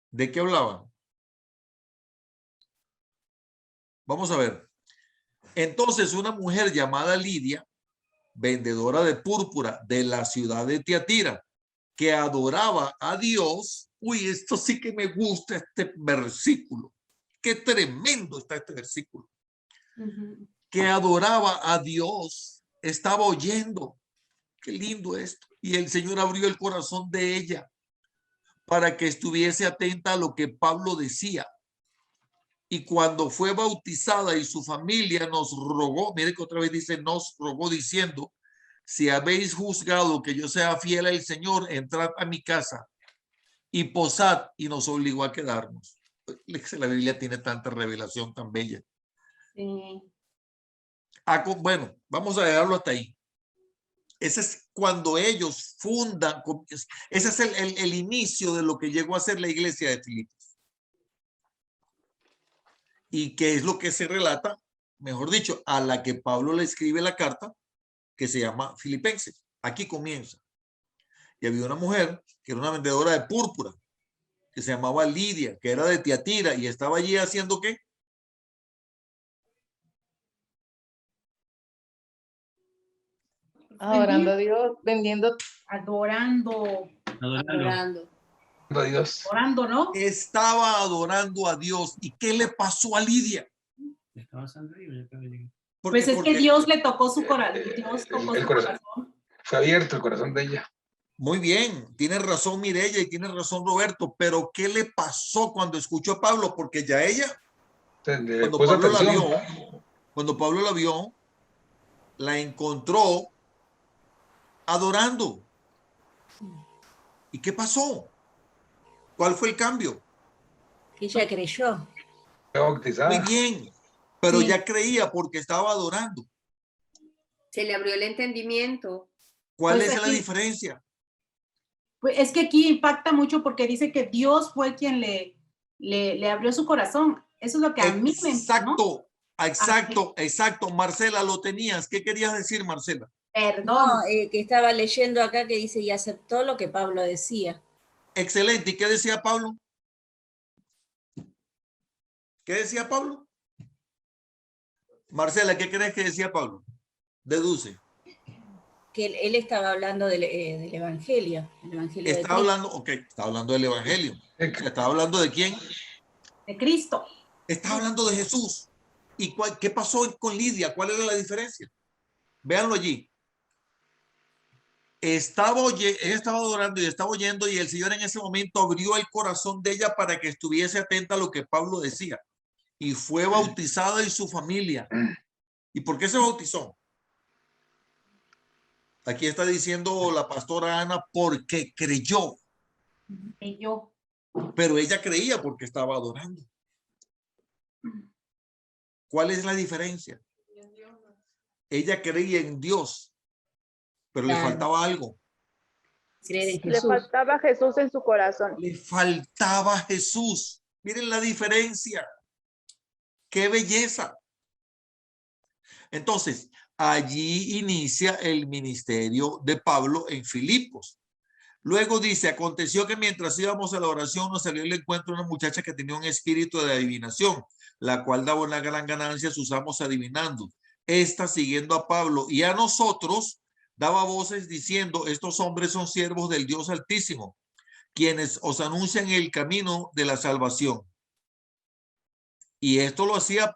¿De qué hablaban? Vamos a ver. Entonces una mujer llamada Lidia, vendedora de púrpura de la ciudad de Tiatira, que adoraba a Dios. Uy, esto sí que me gusta este versículo. Qué tremendo está este versículo. Que adoraba a Dios, estaba oyendo. Qué lindo esto. Y el Señor abrió el corazón de ella para que estuviese atenta a lo que Pablo decía. Y cuando fue bautizada y su familia nos rogó, mire que otra vez dice nos rogó diciendo, si habéis juzgado que yo sea fiel al Señor, entrad a mi casa y posad, y nos obligó a quedarnos. La Biblia tiene tanta revelación tan bella. Sí. Bueno, vamos a dejarlo hasta ahí. Ese es cuando ellos fundan, ese es el inicio de lo que llegó a ser la iglesia de Filipos. Y que es lo que se relata, mejor dicho, a la que Pablo le escribe la carta, que se llama Filipenses. Aquí comienza. Y había una mujer que era una vendedora de púrpura, que se llamaba Lidia, que era de Tiatira, y estaba allí haciendo ¿qué? Adorando a Dios, vendiendo. Adorando. A Dios. Adorando, ¿no? Estaba adorando a Dios. ¿Y qué le pasó a Lidia? Pues es que Dios le tocó su corazón. Dios tocó su corazón. Fue abierto el corazón de ella. Muy bien, tiene razón Mireya y tiene razón Roberto, pero ¿qué le pasó cuando escuchó a Pablo? Porque ya ella, cuando Pablo la vio, la encontró adorando. ¿Y qué pasó? ¿Cuál fue el cambio? Que ella creyó. Muy bien, pero Sí. ya creía porque estaba adorando. Se le abrió el entendimiento. ¿Cuál Pues es la aquí- diferencia? Pues es que aquí impacta mucho porque dice que Dios fue quien le abrió su corazón. Eso es lo que a mí me... Exacto. Exacto, exacto. Marcela, lo tenías. ¿Qué querías decir, Marcela? Perdón. No, que estaba leyendo acá que dice y aceptó lo que Pablo decía. Excelente. ¿Y qué decía Pablo? ¿Qué decía Pablo? Marcela, ¿qué crees que decía Pablo? Deduce. Que él estaba hablando del Evangelio, el Evangelio de Está Cristo. hablando, ok, está hablando del Evangelio. ¿Está hablando de quién? De Cristo. Está hablando de Jesús. ¿Y qué pasó con Lidia? ¿Cuál era la diferencia? Véanlo allí. Ella estaba adorando y estaba oyendo, y el Señor en ese momento abrió el corazón de ella para que estuviese atenta a lo que Pablo decía. Y fue bautizada y su familia. ¿Y por qué se bautizó? Aquí está diciendo la pastora Ana, porque creyó. Y yo. Pero ella creía porque estaba adorando. ¿Cuál es la diferencia? Ella creía en Dios, pero le Claro. faltaba algo. Creer en Le Jesús. faltaba Jesús en su corazón. Le faltaba Jesús. Miren la diferencia. ¡Qué belleza! Entonces, allí inicia el ministerio de Pablo en Filipos. Luego dice, aconteció que mientras íbamos a la oración nos salió el encuentro una muchacha que tenía un espíritu de adivinación, la cual daba una gran ganancia a sus amos adivinando. Esta, siguiendo a Pablo y a nosotros, daba voces diciendo, estos hombres son siervos del Dios Altísimo, quienes os anuncian el camino de la salvación. Y esto lo hacía,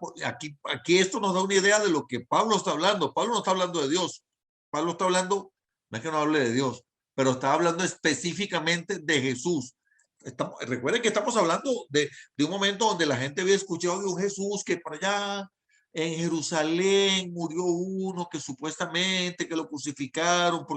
aquí esto nos da una idea de lo que Pablo está hablando. Pablo no está hablando de Dios. Pablo está hablando, no es que no hable de Dios, pero está hablando específicamente de Jesús. Recuerden que estamos hablando de un momento donde la gente había escuchado de un Jesús que por allá en Jerusalén murió uno que supuestamente que lo crucificaron.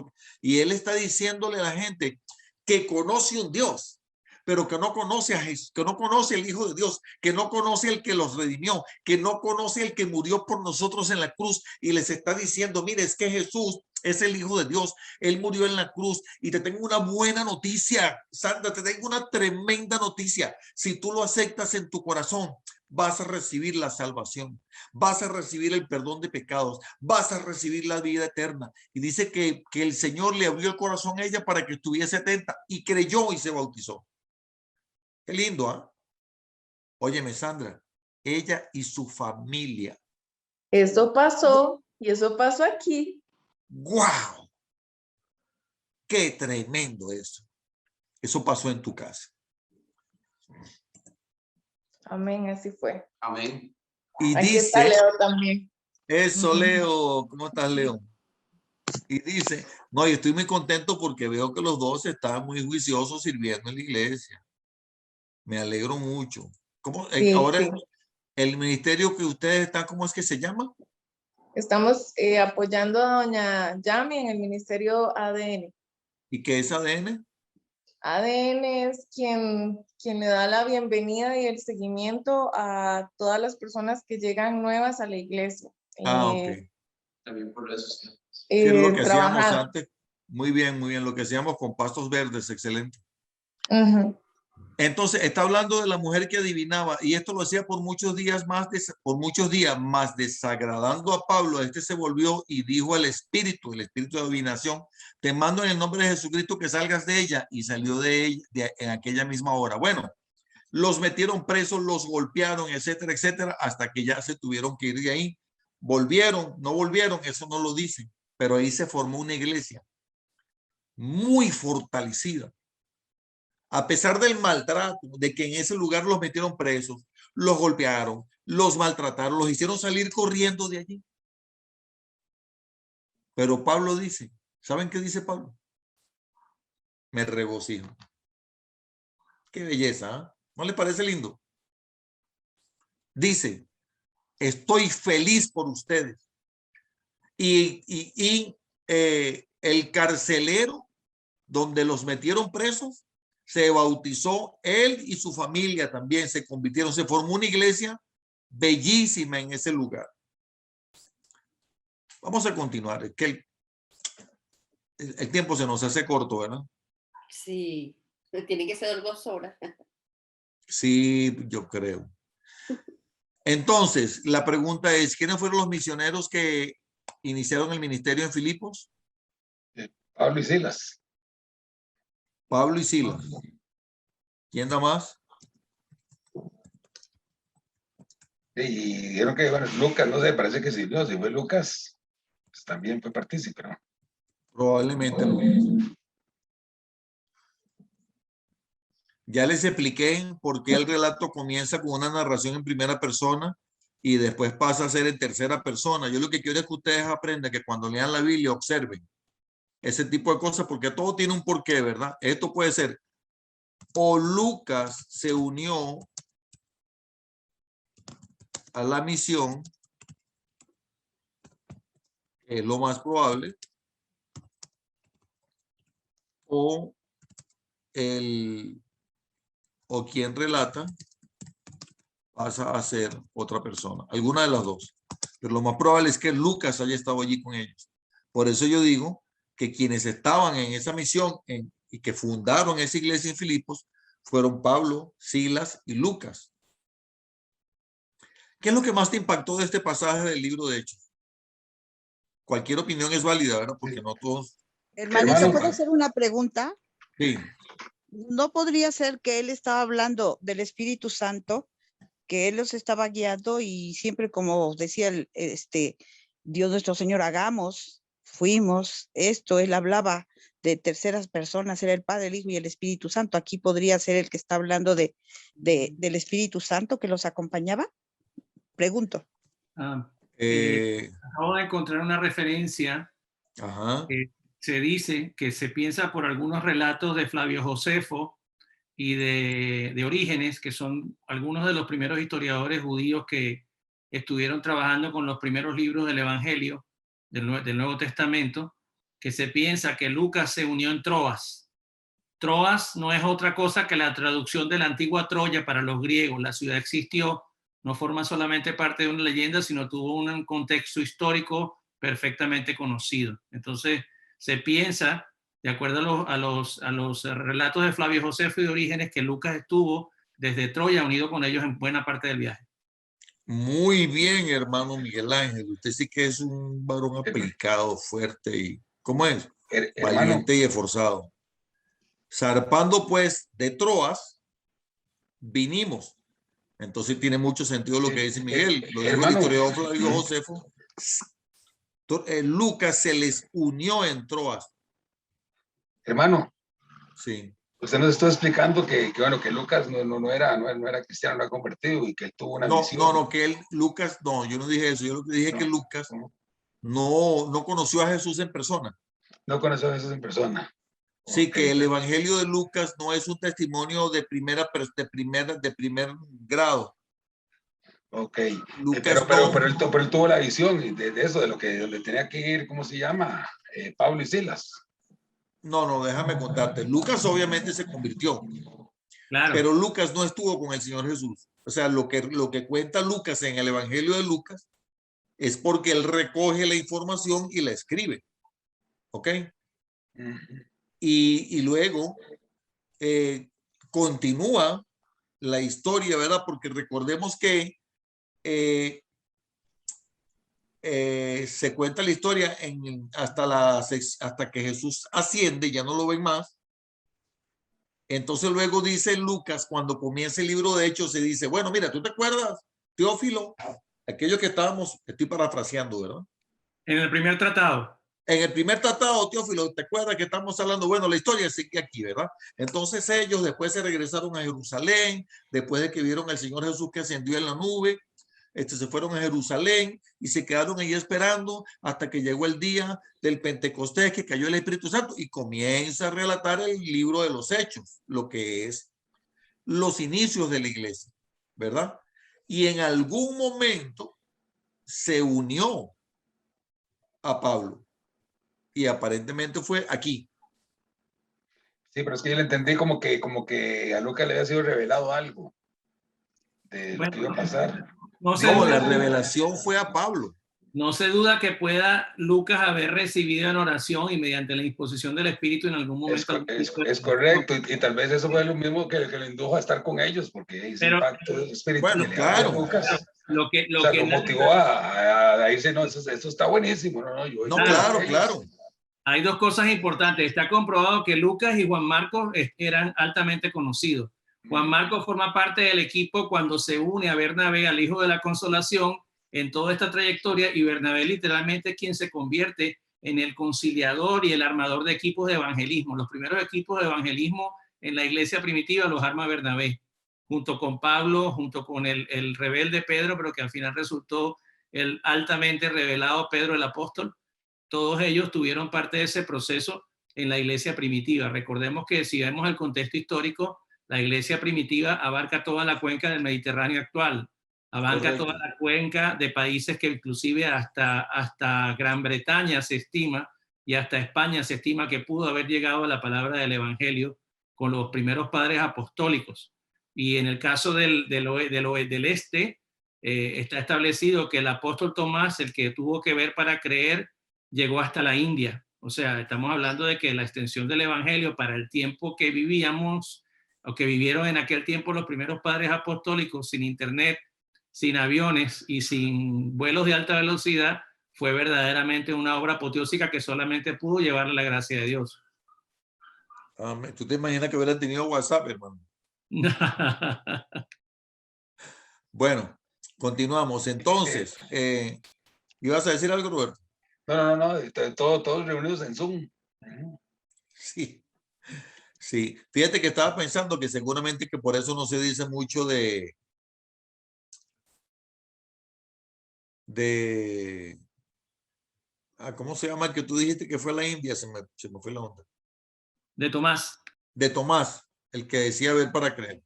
Y él está diciéndole a la gente que conoce un Dios, pero que no conoce a Jesús, que no conoce al Hijo de Dios, que no conoce al que los redimió, que no conoce al que murió por nosotros en la cruz, y les está diciendo, mire, es que Jesús es el Hijo de Dios, él murió en la cruz, y te tengo una buena noticia, Sandra, te tengo una tremenda noticia. Si tú lo aceptas en tu corazón, vas a recibir la salvación, vas a recibir el perdón de pecados, vas a recibir la vida eterna. Y dice que el Señor le abrió el corazón a ella para que estuviese atenta, y creyó y se bautizó. Qué lindo, ¿ah? Óyeme, Sandra, ella y su familia. Eso pasó y eso pasó aquí. ¡Guau! ¡Qué tremendo eso! Eso pasó en tu casa. Amén, así fue. Amén. Y Aquí dice, está Leo también. eso, Leo, ¿cómo estás, Leo? Y dice, no, yo estoy muy contento porque veo que los dos están muy juiciosos sirviendo en la iglesia. Me alegro mucho. ¿Cómo? Sí, Ahora, sí. el ministerio que ustedes están, ¿cómo es que se llama? Estamos apoyando a doña Yami en el ministerio ADN. ¿Y qué es ADN? ADN es quien le da la bienvenida y el seguimiento a todas las personas que llegan nuevas a la iglesia. Ok. También por eso. Que es lo que hacíamos Trabajando. antes. Muy bien, lo que hacíamos con pastos verdes, excelente. Ujú. Entonces, está hablando de la mujer que adivinaba, y esto lo hacía por muchos días más desagradando a Pablo. Este se volvió y dijo al espíritu, el espíritu de adivinación, te mando en el nombre de Jesucristo que salgas de ella, y salió de ella en aquella misma hora. Bueno, los metieron presos, los golpearon, etcétera, etcétera, hasta que ya se tuvieron que ir de ahí. Volvieron, no volvieron, eso no lo dicen, pero ahí se formó una iglesia muy fortalecida. A pesar del maltrato, de que en ese lugar los metieron presos, los golpearon, los maltrataron, los hicieron salir corriendo de allí. Pero Pablo dice, ¿saben qué dice Pablo? Me regocijo. Qué belleza, ¿eh? ¿No les parece lindo? Dice, estoy feliz por ustedes. Y el carcelero donde los metieron presos, se bautizó él y su familia también, se convirtieron, se formó una iglesia bellísima en ese lugar. Vamos a continuar, es que el tiempo se nos hace corto, ¿verdad? Sí, tiene que ser 2 horas. Sí, yo creo. Entonces, la pregunta es, ¿quiénes fueron los misioneros que iniciaron el ministerio en Filipos? Pablo y Silas. Pablo y Silas. ¿Quién da más? Y dijeron que, bueno, Lucas, no sé, parece que sí, no, si fue Lucas, pues también fue partícipe, ¿no? Probablemente. Ya les expliqué por qué el relato comienza con una narración en primera persona y después pasa a ser en tercera persona. Yo lo que quiero es que ustedes aprendan que cuando lean la Biblia observen ese tipo de cosas porque todo tiene un porqué, ¿verdad? Esto puede ser o Lucas se unió a la misión, que es lo más probable, o quien relata pasa a ser otra persona, alguna de las dos. Pero lo más probable es que Lucas haya estado allí con ellos. Por eso yo digo que quienes estaban en esa misión y que fundaron esa iglesia en Filipos fueron Pablo, Silas y Lucas. ¿Qué es lo que más te impactó de este pasaje del libro de Hechos? Cualquier opinión es válida, ¿verdad? Porque no todos... Hermanito, ¿puedo hacer una pregunta? Sí. ¿No podría ser que él estaba hablando del Espíritu Santo, que él los estaba guiando y siempre, como decía Dios nuestro Señor, hagamos, fuimos, esto, él hablaba de terceras personas, era el Padre, el Hijo y el Espíritu Santo? Aquí podría ser el que está hablando del Espíritu Santo que los acompañaba. Pregunto. Acabo de encontrar una referencia. Se dice que se piensa por algunos relatos de Flavio Josefo y de Orígenes, que son algunos de los primeros historiadores judíos que estuvieron trabajando con los primeros libros del Evangelio, del Nuevo Testamento, que se piensa que Lucas se unió en Troas. Troas no es otra cosa que la traducción de la antigua Troya para los griegos. La ciudad existió, no forma solamente parte de una leyenda, sino tuvo un contexto histórico perfectamente conocido. Entonces, se piensa, de acuerdo a los relatos de Flavio Josefo y de Orígenes, que Lucas estuvo desde Troya unido con ellos en buena parte del viaje. Muy bien, hermano Miguel Ángel. Usted sí que es un varón aplicado, fuerte y, ¿cómo es? Valiente y esforzado. Zarpando pues de Troas, vinimos. Entonces tiene mucho sentido lo que dice Miguel. Lo dijo el historiador Flavio Josefo. Lucas se les unió en Troas. Hermano. Sí. Usted nos está explicando que Lucas no era cristiano, no era convertido y que él tuvo una misión. No, yo no dije eso. Yo lo que dije es que Lucas no conoció a Jesús en persona. No conoció a Jesús en persona. Sí, que el Evangelio de Lucas no es un testimonio de primer grado. Ok, Lucas pero él tuvo la visión de eso, de donde tenía que ir, ¿cómo se llama? Pablo y Silas. No, déjame contarte. Lucas obviamente se convirtió. Claro. Pero Lucas no estuvo con el Señor Jesús. O sea, lo que cuenta Lucas en el Evangelio de Lucas es porque él recoge la información y la escribe. ¿Ok? Y luego continúa la historia, ¿verdad? Porque recordemos que se cuenta la historia hasta que Jesús asciende, ya no lo ven más. Entonces luego dice Lucas, cuando comienza el libro de Hechos, se dice, bueno, mira, ¿tú te acuerdas, Teófilo? Aquellos que estoy parafraseando, ¿verdad? En el primer tratado. En el primer tratado, Teófilo, ¿te acuerdas que estamos hablando? Bueno, la historia sigue aquí, ¿verdad? Entonces ellos después se regresaron a Jerusalén, después de que vieron al Señor Jesús que ascendió en la nube, se fueron a Jerusalén y se quedaron ahí esperando hasta que llegó el día del Pentecostés, que cayó el Espíritu Santo y comienza a relatar el libro de los Hechos, lo que es los inicios de la iglesia, ¿verdad? Y en algún momento se unió a Pablo y aparentemente fue aquí. Sí, pero es que yo le entendí como que a Lucas le había sido revelado algo de lo que iba a pasar. No, la revelación fue a Pablo. No se duda que pueda Lucas haber recibido en oración y mediante la disposición del Espíritu en algún momento. Es correcto, y tal vez eso fue lo mismo que lo indujo a estar con ellos, porque ese impacto del Espíritu bueno, que le da a claro. Lucas, lo motivó a decirse, no, esto está buenísimo, yo no, claro. Hay dos cosas importantes. Está comprobado que Lucas y Juan Marcos eran altamente conocidos. Juan Marcos forma parte del equipo cuando se une a Bernabé, al Hijo de la Consolación, en toda esta trayectoria, y Bernabé literalmente es quien se convierte en el conciliador y el armador de equipos de evangelismo. Los primeros equipos de evangelismo en la iglesia primitiva los arma Bernabé, junto con Pablo, junto con el rebelde Pedro, pero que al final resultó el altamente revelado Pedro el apóstol. Todos ellos tuvieron parte de ese proceso en la iglesia primitiva. Recordemos que si vemos el contexto histórico, la iglesia primitiva abarca toda la cuenca del Mediterráneo actual, abarca toda la cuenca de países que inclusive hasta Gran Bretaña se estima, y hasta España se estima que pudo haber llegado a la palabra del evangelio con los primeros padres apostólicos. Y en el caso del este, está establecido que el apóstol Tomás, el que tuvo que ver para creer, llegó hasta la India. O sea, estamos hablando de que la extensión del evangelio para el tiempo que vivíamos, o que vivieron en aquel tiempo los primeros padres apostólicos, sin internet, sin aviones y sin vuelos de alta velocidad, fue verdaderamente una obra apoteósica que solamente pudo llevarle la gracia de Dios. Amén. ¿Tú te imaginas que hubieran tenido WhatsApp, hermano? Bueno, continuamos. Entonces, ¿ibas a decir algo, Roberto? No, todos reunidos en Zoom. Sí. Sí, fíjate que estaba pensando que seguramente que por eso no se dice mucho ¿cómo se llama el que tú dijiste que fue a la India? Se me fue la onda. De Tomás. De Tomás, el que decía ver para creer.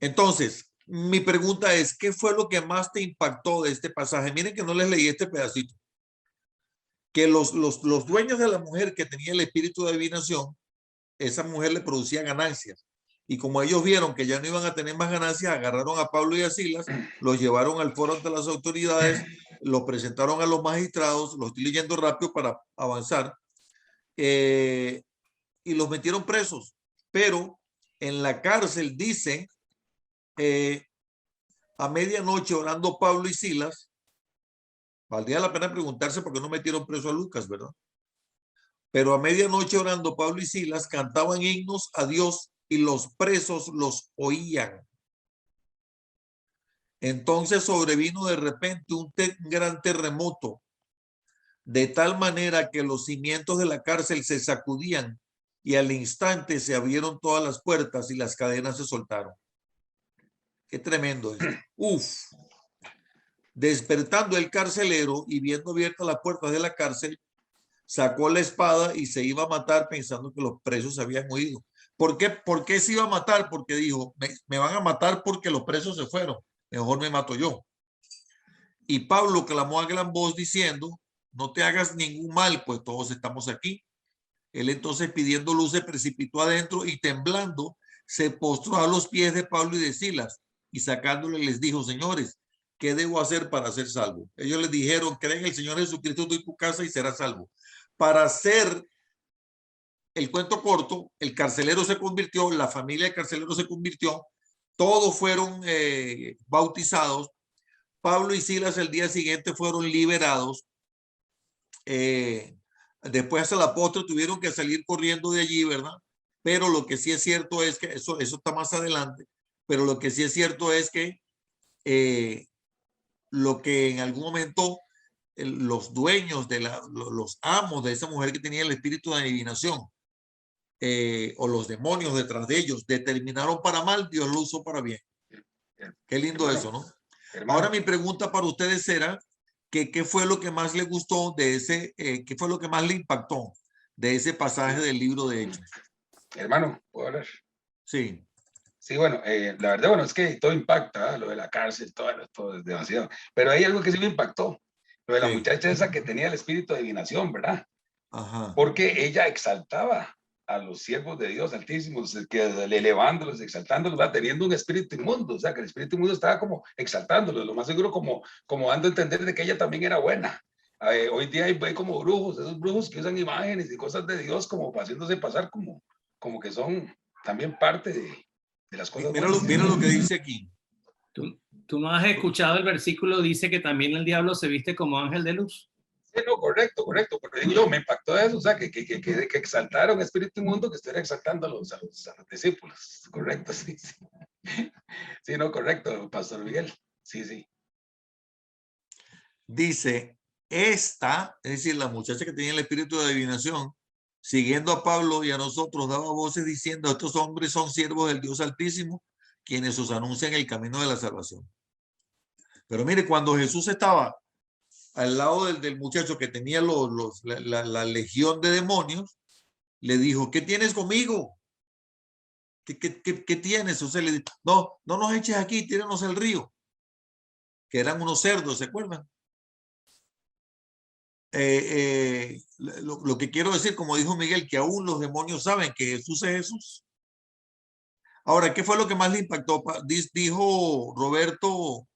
Entonces, mi pregunta es, ¿qué fue lo que más te impactó de este pasaje? Miren que no les leí este pedacito. Que los dueños de la mujer que tenía el espíritu de adivinación, esa mujer le producía ganancias. Y como ellos vieron que ya no iban a tener más ganancias, agarraron a Pablo y a Silas, los llevaron al foro ante las autoridades, los presentaron a los magistrados, los estoy leyendo rápido para avanzar, y los metieron presos. Pero en la cárcel dice, a medianoche orando Pablo y Silas, valdría la pena preguntarse por qué no metieron preso a Lucas, ¿verdad? Pero a medianoche orando Pablo y Silas cantaban himnos a Dios y los presos los oían. Entonces sobrevino de repente un gran terremoto, de tal manera que los cimientos de la cárcel se sacudían y al instante se abrieron todas las puertas y las cadenas se soltaron. Qué tremendo es. Uf. Despertando el carcelero y viendo abiertas las puertas de la cárcel, sacó la espada y se iba a matar pensando que los presos se habían huido. ¿Por qué se iba a matar? Porque dijo, me van a matar porque los presos se fueron. Mejor me mato yo. Y Pablo clamó a gran voz diciendo, no te hagas ningún mal, pues todos estamos aquí. Él entonces pidiendo luz se precipitó adentro y temblando se postró a los pies de Pablo y de Silas y sacándole les dijo, señores, ¿qué debo hacer para ser salvo? Ellos les dijeron, cree en el Señor Jesucristo tú y tu casa y serás salvo. Para hacer el cuento corto, el carcelero se convirtió, la familia del carcelero se convirtió, todos fueron bautizados. Pablo y Silas el día siguiente fueron liberados. Después el apóstol tuvieron que salir corriendo de allí, ¿verdad? Pero lo que sí es cierto es que eso está más adelante, pero lo que sí es cierto es que lo que en algún momento los dueños los amos de esa mujer que tenía el espíritu de adivinación o los demonios detrás de ellos determinaron para mal, Dios lo usó para bien. Qué lindo eso, ¿no? Ahora mi pregunta para ustedes será ¿qué fue lo que más le gustó de ese, qué fue lo que más le impactó de ese pasaje del libro de Hechos? Hermano, ¿puedo hablar? Sí. Sí, bueno, la verdad, bueno, es que todo impacta, lo de la cárcel, todo es demasiado. Pero hay algo que sí me impactó, lo de la muchacha esa que tenía el espíritu de adivinación, ¿verdad? Ajá. Porque ella exaltaba a los siervos de Dios Altísimos, que elevándolos, exaltándolos, va teniendo un espíritu inmundo, o sea, que el espíritu inmundo estaba como exaltándolos, lo más seguro como dando a entender de que ella también era buena. Hoy día hay como brujos, esos brujos que usan imágenes y cosas de Dios como haciéndose pasar como que son también parte de las cosas Mira buenas. mira lo que dice aquí. ¿Tú no has escuchado el versículo? Dice que también el diablo se viste como ángel de luz. Sí, no, correcto, pero digo yo, me impactó eso, o sea, que exaltara un espíritu inmundo que estuviera exaltando a los discípulos, correcto, sí, sí. Sí, no, correcto, Pastor Miguel, sí, sí. Dice, esta, es decir, la muchacha que tenía el espíritu de adivinación, siguiendo a Pablo y a nosotros, daba voces diciendo, estos hombres son siervos del Dios Altísimo, quienes os anuncian el camino de la salvación. Pero mire, cuando Jesús estaba al lado del muchacho que tenía la legión de demonios, le dijo, ¿qué tienes conmigo? ¿Qué tienes? O sea, le dijo, no nos eches aquí, tíranos al río. Que eran unos cerdos, ¿se acuerdan? Lo que quiero decir, como dijo Miguel, que aún los demonios saben que Jesús es Jesús. Ahora, ¿qué fue lo que más le impactó? Dijo Roberto,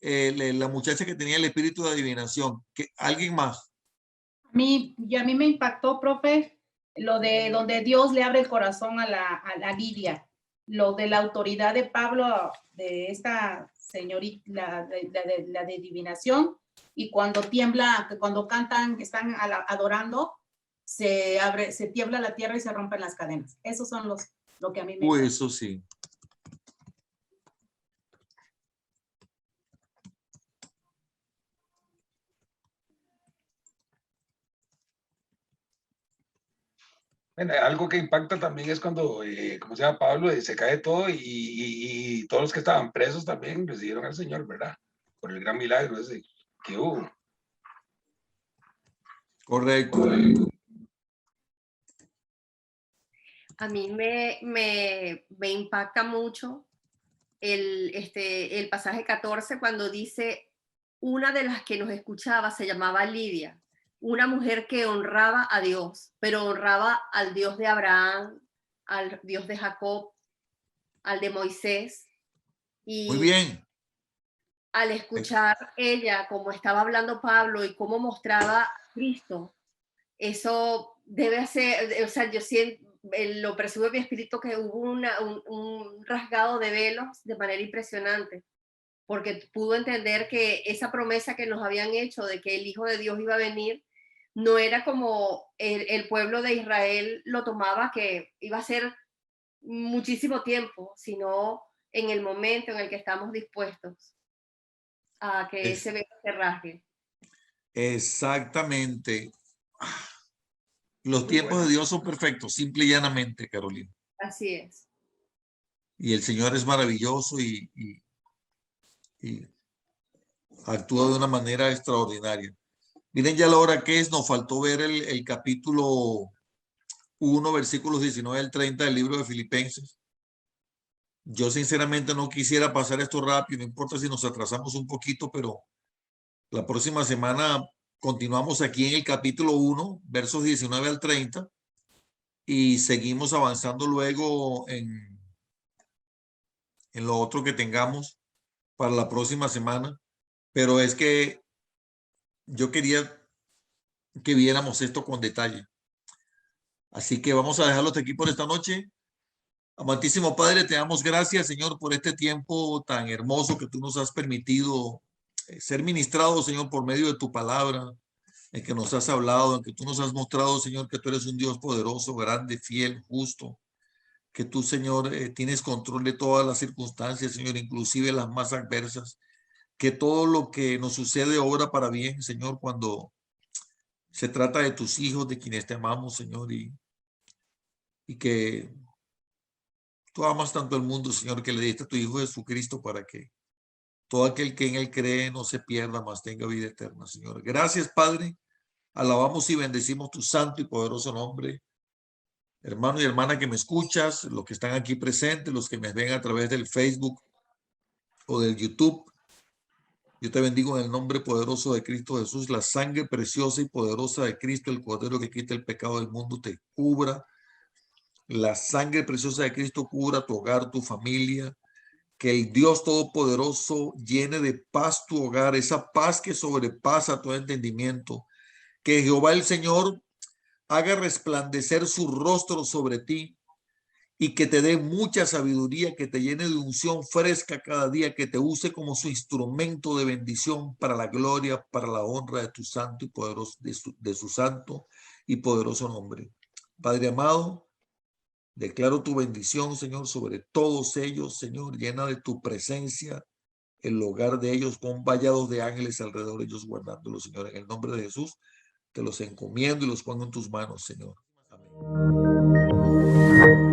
la muchacha que tenía el espíritu de adivinación. ¿Alguien más? A mí me impactó, profe, lo de donde Dios le abre el corazón a la Lidia, lo de la autoridad de Pablo, de esta señorita, la de adivinación, y cuando tiembla, cuando cantan, están adorando, se tiembla la tierra y se rompen las cadenas. Esos son lo que a mí me impactó. Eso sí. Bueno, algo que impacta también es cuando, como se llama Pablo, se cae todo y todos los que estaban presos también recibieron al Señor, ¿verdad? Por el gran milagro ese que hubo. Correcto. A mí me impacta mucho el pasaje 14 cuando dice, una de las que nos escuchaba se llamaba Lidia, una mujer que honraba a Dios, pero honraba al Dios de Abraham, al Dios de Jacob, al de Moisés. Y muy bien. Al escuchar ella cómo estaba hablando Pablo y cómo mostraba a Cristo, eso debe ser, o sea, yo siento, lo percibo en mi espíritu que hubo un rasgado de velos de manera impresionante, porque pudo entender que esa promesa que nos habían hecho de que el Hijo de Dios iba a venir, no era como el pueblo de Israel lo tomaba, que iba a ser muchísimo tiempo, sino en el momento en el que estamos dispuestos a que ese velo se rasgue. Exactamente. Los tiempos de Dios son perfectos, simple y llanamente, Carolina. Así es. Y el Señor es maravilloso y actúa de una manera extraordinaria. Miren ya la hora que es, nos faltó ver el capítulo 1, versículos 19 al 30 del libro de Filipenses. Yo sinceramente no quisiera pasar esto rápido, no importa si nos atrasamos un poquito, pero la próxima semana continuamos aquí en el capítulo 1, versos 19 al 30, y seguimos avanzando luego en lo otro que tengamos para la próxima semana. Pero es que yo quería que viéramos esto con detalle. Así que vamos a dejarlo hasta aquí por esta noche. Amantísimo Padre, te damos gracias, Señor, por este tiempo tan hermoso que tú nos has permitido ser ministrados, Señor, por medio de tu palabra, en que nos has hablado, en que tú nos has mostrado, Señor, que tú eres un Dios poderoso, grande, fiel, justo, que tú, Señor, tienes control de todas las circunstancias, Señor, inclusive las más adversas, que todo lo que nos sucede obra para bien, Señor, cuando se trata de tus hijos, de quienes te amamos, Señor, y que tú amas tanto al mundo, Señor, que le diste a tu Hijo Jesucristo para que todo aquel que en él cree no se pierda, mas tenga vida eterna, Señor. Gracias, Padre. Alabamos y bendecimos tu santo y poderoso nombre. Hermano y hermana que me escuchas, los que están aquí presentes, los que me ven a través del Facebook o del YouTube, yo te bendigo en el nombre poderoso de Cristo Jesús. La sangre preciosa y poderosa de Cristo, el Cordero que quita el pecado del mundo, te cubra, La sangre preciosa de Cristo cubra tu hogar, tu familia. Que el Dios Todopoderoso llene de paz tu hogar, esa paz que sobrepasa todo entendimiento. Que Jehová el Señor haga resplandecer su rostro sobre ti y que te dé mucha sabiduría, que te llene de unción fresca cada día, que te use como su instrumento de bendición para la gloria, para la honra de tu santo y poderoso, de su santo y poderoso nombre. Padre amado, declaro tu bendición, Señor, sobre todos ellos, Señor, llena de tu presencia el hogar de ellos con vallados de ángeles alrededor de ellos guardándolos, Señor. En el nombre de Jesús te los encomiendo y los pongo en tus manos, Señor. Amén.